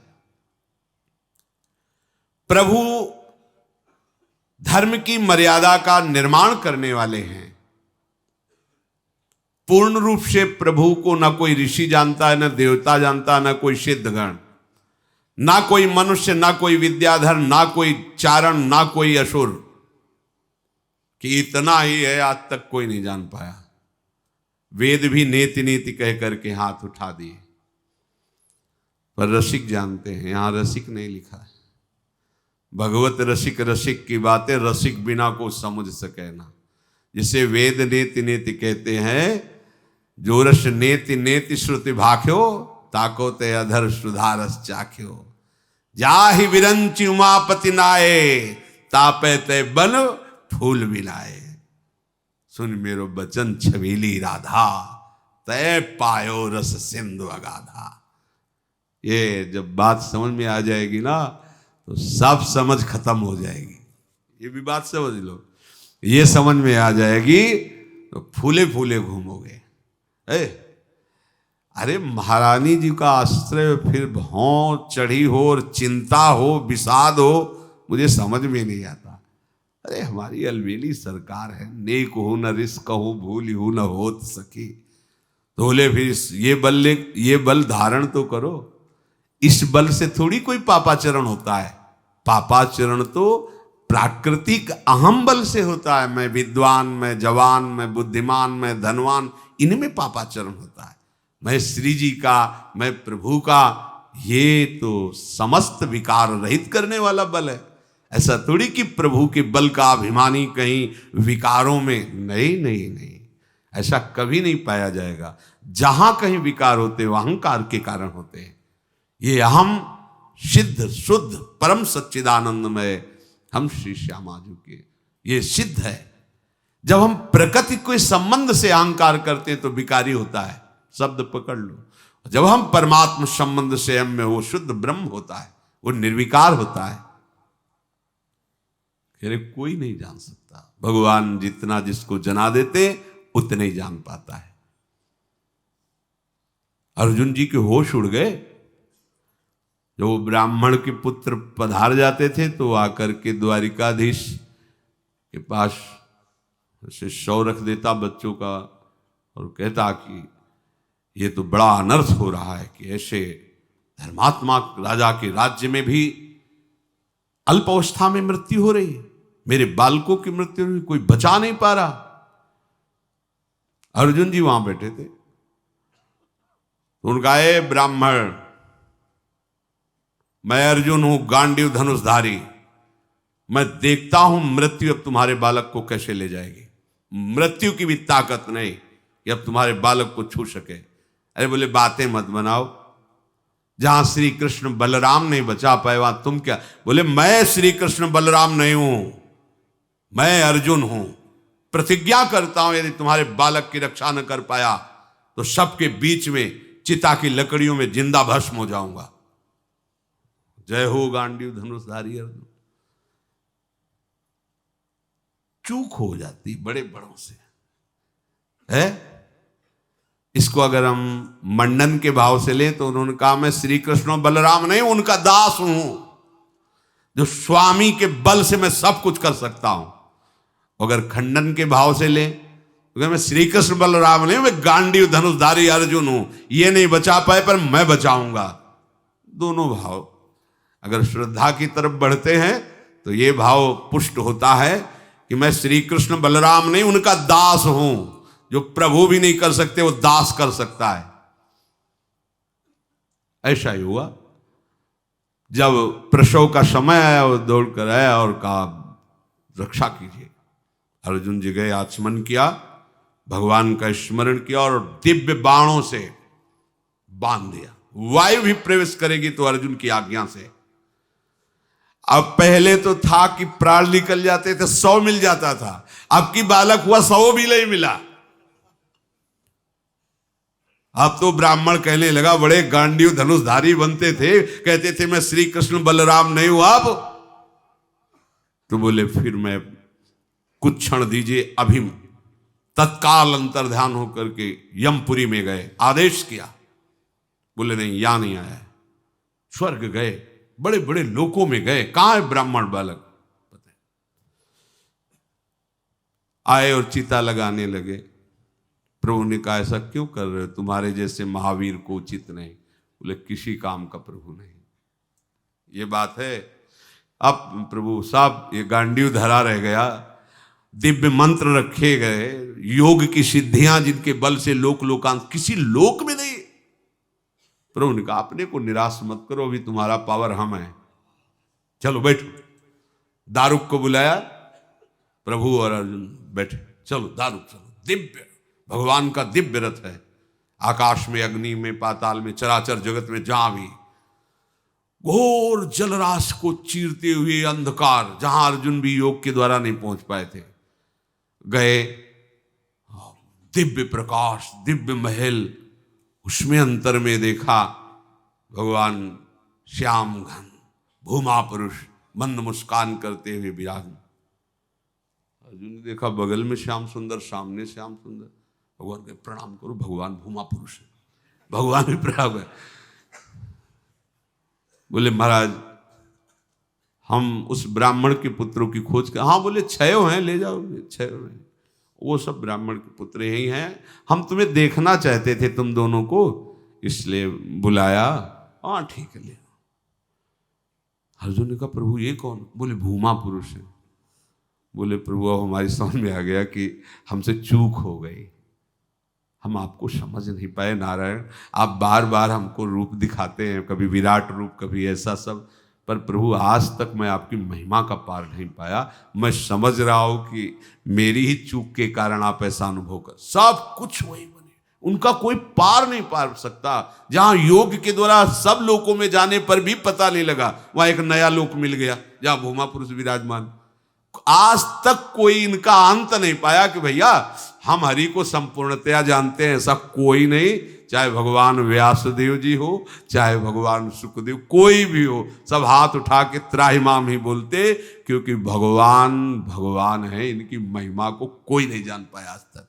प्रभु धर्म की मर्यादा का निर्माण करने वाले हैं। पूर्ण रूप से प्रभु को ना कोई ऋषि जानता है, ना देवता जानता है, ना कोई सिद्धगण, ना कोई मनुष्य, ना कोई विद्याधर, ना कोई चारण, ना कोई असुर, कि इतना ही है आज तक कोई नहीं जान पाया। वेद भी नेति नेति कह करके हाथ उठा दिए, पर रसिक जानते हैं। यहां रसिक नहीं लिखा है। भगवत रसिक रसिक की बातें रसिक बिना को समझ सके ना। जिसे वेद नेति नेति कहते हैं, जो रस नेति नेति श्रुति भाख्यो, ताको ते अधर सुधारस चाख्यो। जाहि विरंचि उमापति नाये, तापे ते बन फूल मिलाए। सुन मेरो बचन छबीली राधा, तय पायो रस सिंधु अगाधा। ये जब बात समझ में आ जाएगी ना तो सब समझ खत्म हो जाएगी। ये भी बात समझ लो, ये समझ में आ जाएगी तो फूले फूले घूमोगे। अरे महारानी जी का आश्रय फिर भौं चढ़ी हो और चिंता हो, विषाद हो, मुझे समझ में नहीं आता। अरे हमारी अलवेली सरकार है, नेक हो न रिस्क हो, भूल हो न होत सकी। तो बोले फिर ये बल धारण तो करो। इस बल से थोड़ी कोई पापाचरण होता है। पापाचरण तो प्राकृतिक अहम बल से होता है। मैं विद्वान, मैं जवान, मैं बुद्धिमान, मैं धनवान, इनमें पापाचरण होता है। मैं श्री जी का, मैं प्रभु का, ये तो समस्त विकार रहित करने वाला बल है। ऐसा थोड़ी कि प्रभु के बल का अभिमानी कहीं विकारों में, नहीं नहीं नहीं, ऐसा कभी नहीं पाया जाएगा। जहां कहीं विकार होते वह अहंकार के कारण होते हैं। ये अहम सिद्ध शुद्ध परम सच्चिदानंदमय हम श्री श्यामा जी के, ये सिद्ध है। जब हम प्रकृति के संबंध से अहंकार करते हैं तो विकारी होता है, शब्द पकड़ लो। जब हम परमात्मा संबंध से हम में, वो शुद्ध ब्रह्म होता है, वो निर्विकार होता है। अरे कोई नहीं जान सकता। भगवान जितना जिसको जना देते उतने ही जान पाता है। अर्जुन जी के होश उड़ गए। जो ब्राह्मण के पुत्र पधार जाते थे तो आकर के द्वारिकाधीश के पास से शव रख देता बच्चों का और कहता कि ये तो बड़ा अनर्थ हो रहा है कि ऐसे धर्मात्मा राजा के राज्य में भी अल्प अवस्था में मृत्यु हो रही है। मेरे बालकों की मृत्यु हुई, कोई बचा नहीं पा रहा। अर्जुन जी वहां बैठे थे तो उनका, ए ब्राह्मण, मैं अर्जुन हूं, गांडीव धनुषधारी। मैं देखता हूं मृत्यु अब तुम्हारे बालक को कैसे ले जाएगी। मृत्यु की भी ताकत नहीं कि अब तुम्हारे बालक को छू सके। अरे बोले बातें मत बनाओ। जहां श्री कृष्ण बलराम नहीं बचा पाए वहां तुम क्या। बोले मैं श्री कृष्ण बलराम नहीं हूं, मैं अर्जुन हूं। प्रतिज्ञा करता हूं यदि तुम्हारे बालक की रक्षा न कर पाया तो सबके बीच में चिता की लकड़ियों में जिंदा भस्म हो जाऊंगा। जय हो गांडीव धनुषधारी अर्जुन। चूक हो जाती बड़े बड़ों से है। इसको अगर हम मंडन के भाव से लें तो उन्होंने कहा, मैं श्री कृष्ण बलराम नहीं, उनका दास हूं, जो स्वामी के बल से मैं सब कुछ कर सकता हूं। अगर खंडन के भाव से लें तो मैं श्री कृष्ण बलराम नहीं, मैं गांडीव धनुषधारी अर्जुन हूं। ये नहीं बचा पाए पर मैं बचाऊंगा। दोनों भाव अगर श्रद्धा की तरफ बढ़ते हैं तो ये भाव पुष्ट होता है कि मैं श्री कृष्ण बलराम नहीं, उनका दास हूं। जो प्रभु भी नहीं कर सकते वो दास कर सकता है। ऐसा ही हुआ। जब प्रसव का समय आया वो दौड़ कर आया और कहा रक्षा कीजिए। अर्जुन जी गए, आचमन किया, भगवान का स्मरण किया और दिव्य बाणों से बांध दिया। वायु भी प्रवेश करेगी तो अर्जुन की आज्ञा से। अब पहले तो था कि प्राण निकल जाते थे, 100 मिल जाता था। अब की बालक हुआ 100 भी नहीं मिला। अब तो ब्राह्मण कहने लगा, बड़े गांडीव धनुषधारी बनते थे, कहते थे मैं श्री कृष्ण बलराम नहीं हुआ। अब तो बोले फिर मैं कुछ क्षण दीजिए। अभी तत्काल अंतर्ध्यान होकर के यमपुरी में गए, आदेश किया। बोले नहीं, यहां नहीं आया है। स्वर्ग गए, बड़े बड़े लोकों में गए, कहां है ब्राह्मण बालक? पता है। आए और चिता लगाने लगे। प्रभु ने कहा ऐसा क्यों कर रहे हो? तुम्हारे जैसे महावीर को उचित नहीं। बोले किसी काम का प्रभु नहीं। ये बात है। अब प्रभु साहब ये गांडीव धरा रह गया, दिव्य मंत्र रखे गए, योग की सिद्धियां जिनके बल से लोक लोकांत किसी लोक में नहीं। प्रभु ने कहा अपने को निराश मत करो, अभी तुम्हारा पावर हम है, चलो बैठो। दारुक को बुलाया, प्रभु और अर्जुन बैठे, चलो दारुक चलो। दिव्य भगवान का दिव्य रथ है, आकाश में, अग्नि में, पाताल में, चराचर जगत में जहां भी घोर जलराशि को चीरते हुए अंधकार, जहां अर्जुन भी योग के द्वारा नहीं पहुंच पाए थे, गए। दिव्य प्रकाश, दिव्य महल, उसमें अंतर में देखा भगवान श्याम घन भूमा पुरुष मंद मुस्कान करते हुए विराजमान। अर्जुन ने देखा बगल में श्याम सुंदर, सामने श्याम सुंदर। भगवान के प्रणाम करो, भगवान भूमा पुरुष है, भगवान भी प्रणाम है। बोले महाराज हम उस ब्राह्मण के पुत्रों की खोज कर। हाँ बोले 6 हैं, ले जाओ 6 हैं, वो सब ब्राह्मण के पुत्र ही हैं। हम तुम्हें देखना चाहते थे तुम दोनों को, इसलिए बुलाया। हाँ ठीक है ले। अर्जुन ने कहा प्रभु ये कौन? बोले भूमा पुरुष है। बोले प्रभु अब हमारी समझ में आ गया कि हमसे चूक हो गई, हम आपको समझ नहीं पाए। नारायण आप बार बार हमको रूप दिखाते हैं, कभी विराट रूप, कभी ऐसा सब, पर प्रभु आज तक मैं आपकी महिमा का पार नहीं पाया। मैं समझ रहा हूं कि मेरी ही चूक के कारण आप ऐसा अनुभव कर। सब कुछ वही बने, उनका कोई पार नहीं पार सकता। जहां योग के द्वारा सब लोकों में जाने पर भी पता नहीं लगा, वहां एक नया लोक मिल गया जहां भूमा पुरुष विराजमान। आज तक कोई इनका अंत नहीं पाया कि भैया हम हरि को संपूर्णतया जानते हैं, ऐसा कोई नहीं। चाहे भगवान व्यासदेव जी हो, चाहे भगवान सुखदेव, कोई भी हो, सब हाथ उठा के त्राहिमाम ही बोलते, क्योंकि भगवान भगवान है, इनकी महिमा को कोई नहीं जान पाया आज तक।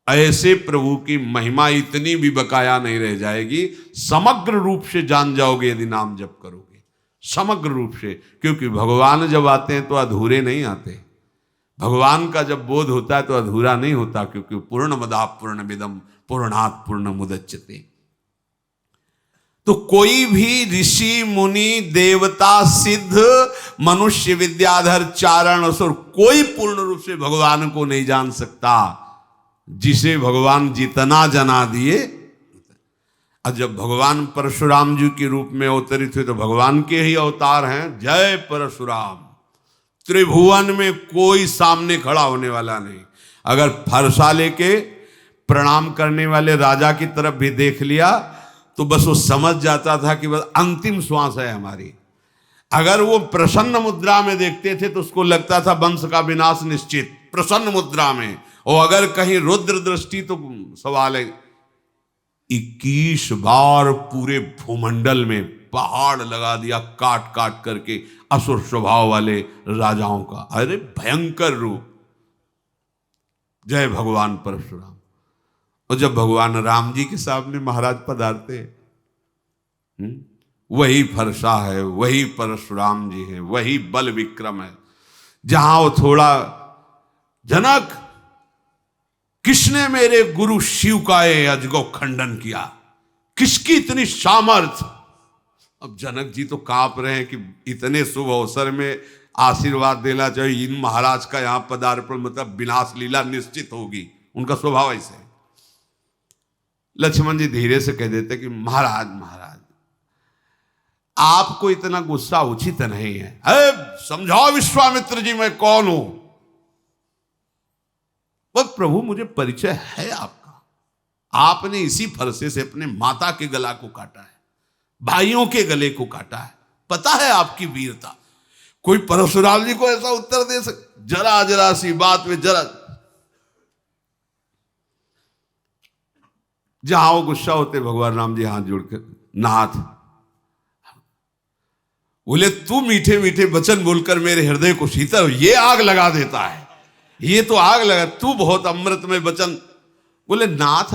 ऐसे प्रभु की महिमा इतनी भी बकाया नहीं रह जाएगी, समग्र रूप से जान जाओगे यदि नाम जप करोगे, समग्र रूप से। क्योंकि भगवान जब आते हैं तो अधूरे नहीं आते, भगवान का जब बोध होता है तो अधूरा नहीं होता, क्योंकि पूर्णमदः पूर्णमिदं पूर्णात् पूर्णमुदच्यते। तो कोई भी ऋषि मुनि देवता सिद्ध मनुष्य विद्याधर चारण असुर कोई पूर्ण रूप से भगवान को नहीं जान सकता। जिसे भगवान जितना जना दिए। और जब भगवान परशुराम जी के रूप में अवतरित हुए तो भगवान के ही अवतार हैं। जय परशुराम। त्रिभुवन में कोई सामने खड़ा होने वाला नहीं। अगर फरसा लेके प्रणाम करने वाले राजा की तरफ भी देख लिया तो बस वो समझ जाता था कि बस अंतिम श्वास है हमारी। अगर वो प्रसन्न मुद्रा में देखते थे तो उसको लगता था वंश का विनाश निश्चित, प्रसन्न मुद्रा में। और अगर कहीं रुद्र दृष्टि तो सवाल है। 21 बार पूरे भूमंडल में पहाड़ लगा दिया काट काट करके असुर स्वभाव वाले राजाओं का। अरे भयंकर रूप। जय भगवान परशुराम। और जब भगवान राम जी के सामने महाराज पधारते, वही फरसा है, वही परशुराम जी है, वही बल विक्रम है। जहां वो थोड़ा जनक किसने मेरे गुरु शिव का ये अजगो खंडन किया, किसकी इतनी सामर्थ। अब जनक जी तो कांप रहे हैं कि इतने शुभ अवसर में आशीर्वाद देना चाहिए। इन महाराज का यहां पदार्पण मतलब विनाश लीला निश्चित होगी, उनका स्वभाव ऐसे है। लक्ष्मण जी धीरे से कह देते कि महाराज महाराज आपको इतना गुस्सा उचित नहीं है। समझाओ विश्वामित्र जी मैं कौन हूं। वो प्रभु मुझे परिचय है आपका, आपने इसी फरसे से अपने माता के गला को काटा है, भाइयों के गले को काटा है, पता है आपकी वीरता। कोई परशुराम जी को ऐसा उत्तर दे सके? जरा जरा सी बात में जरा, जहां वो गुस्सा होते भगवान राम जी हाथ जोड़कर, नाथ बोले तू मीठे मीठे वचन बोलकर मेरे हृदय को शीतल, ये आग लगा देता है, ये तो आग लगा, तू बहुत अमृत में वचन। बोले नाथ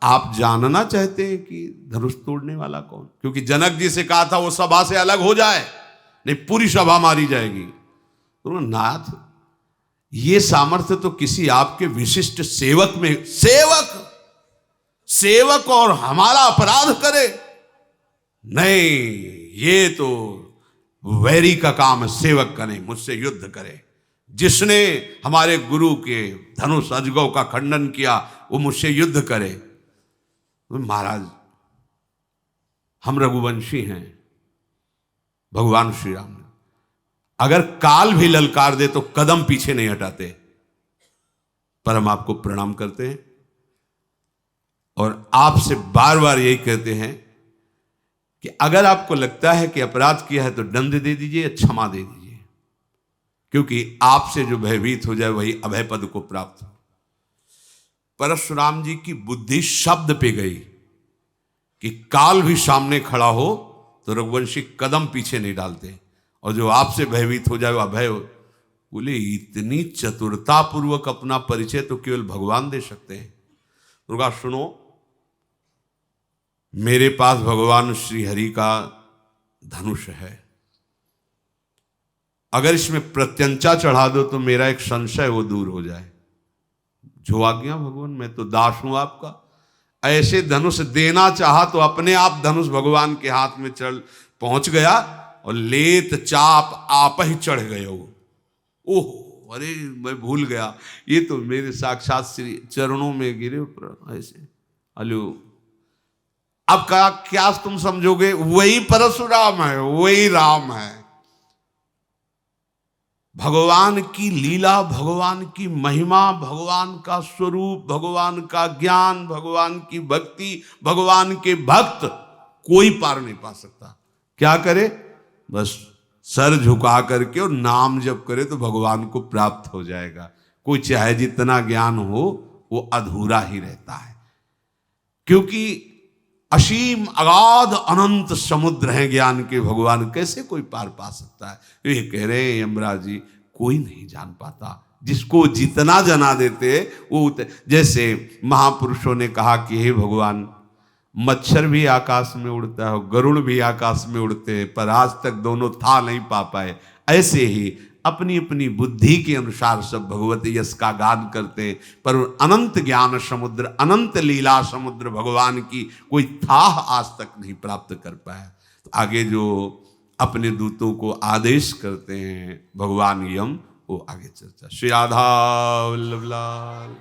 आप जानना चाहते हैं कि धनुष तोड़ने वाला कौन? क्योंकि जनक जी से कहा था वो सभा से अलग हो जाए, नहीं पूरी सभा मारी जाएगी। तो नाथ ये सामर्थ्य तो किसी आपके विशिष्ट सेवक में, सेवक और हमारा अपराध करे? नहीं, ये तो वैरी का काम है, सेवक का नहीं, मुझसे युद्ध करे। जिसने हमारे गुरु के धनुष अजगव का खंडन किया वो मुझसे युद्ध करे। महाराज हम रघुवंशी हैं, भगवान श्री राम अगर काल भी ललकार दे तो कदम पीछे नहीं हटाते, पर हम आपको प्रणाम करते हैं और आपसे बार बार यही कहते हैं कि अगर आपको लगता है कि अपराध किया है तो दंड दे दीजिए, क्षमा दे दीजिए, क्योंकि आपसे जो भयभीत हो जाए वही अभय पद को प्राप्त हो। परशुराम जी की बुद्धि शब्द पे गई कि काल भी सामने खड़ा हो तो रघुवंशी कदम पीछे नहीं डालते, और जो आपसे भयभीत हो जाए वो अभय हो। बोले इतनी चतुरता पूर्वक अपना परिचय तो केवल भगवान दे सकते हैं। दुर्गा सुनो, मेरे पास भगवान श्री हरि का धनुष है, अगर इसमें प्रत्यंचा चढ़ा दो तो मेरा एक संशय वो दूर हो जाए। जो आज्ञा भगवान, मैं तो दास हूं आपका। ऐसे धनुष देना चाहा तो अपने आप धनुष भगवान के हाथ में चढ़ पहुंच गया और लेत चाप आप ही चढ़ गए हो। ओह अरे मैं भूल गया, ये तो मेरे साक्षात श्री चरणों में गिरे ऐसे। अलो अब क्या तुम समझोगे? वही परशुराम है, वही राम है। भगवान की लीला, भगवान की महिमा, भगवान का स्वरूप, भगवान का ज्ञान, भगवान की भक्ति, भगवान के भक्त कोई पार नहीं पा सकता। क्या करे? बस सर झुका करके और नाम जप करे तो भगवान को प्राप्त हो जाएगा। कोई चाहे जितना ज्ञान हो वो अधूरा ही रहता है, क्योंकि असीम अगाध अनंत समुद्र हैं ज्ञान के भगवान, कैसे कोई पार पा सकता है? तो ये कह रहे हैं यमराज जी कोई नहीं जान पाता, जिसको जितना जना देते वो जैसे महापुरुषों ने कहा कि हे भगवान मच्छर भी आकाश में उड़ता है, गरुड़ भी आकाश में उड़ते हैं, पर आज तक दोनों था नहीं पा पाए। ऐसे ही अपनी अपनी बुद्धि के अनुसार सब भगवती यश का गान करते हैं, पर अनंत ज्ञान समुद्र, अनंत लीला समुद्र भगवान की कोई थाह आज तक नहीं प्राप्त कर पाया। तो आगे जो अपने दूतों को आदेश करते हैं भगवान यम, वो आगे चर्चा। श्री राधा वल्लभ लाल।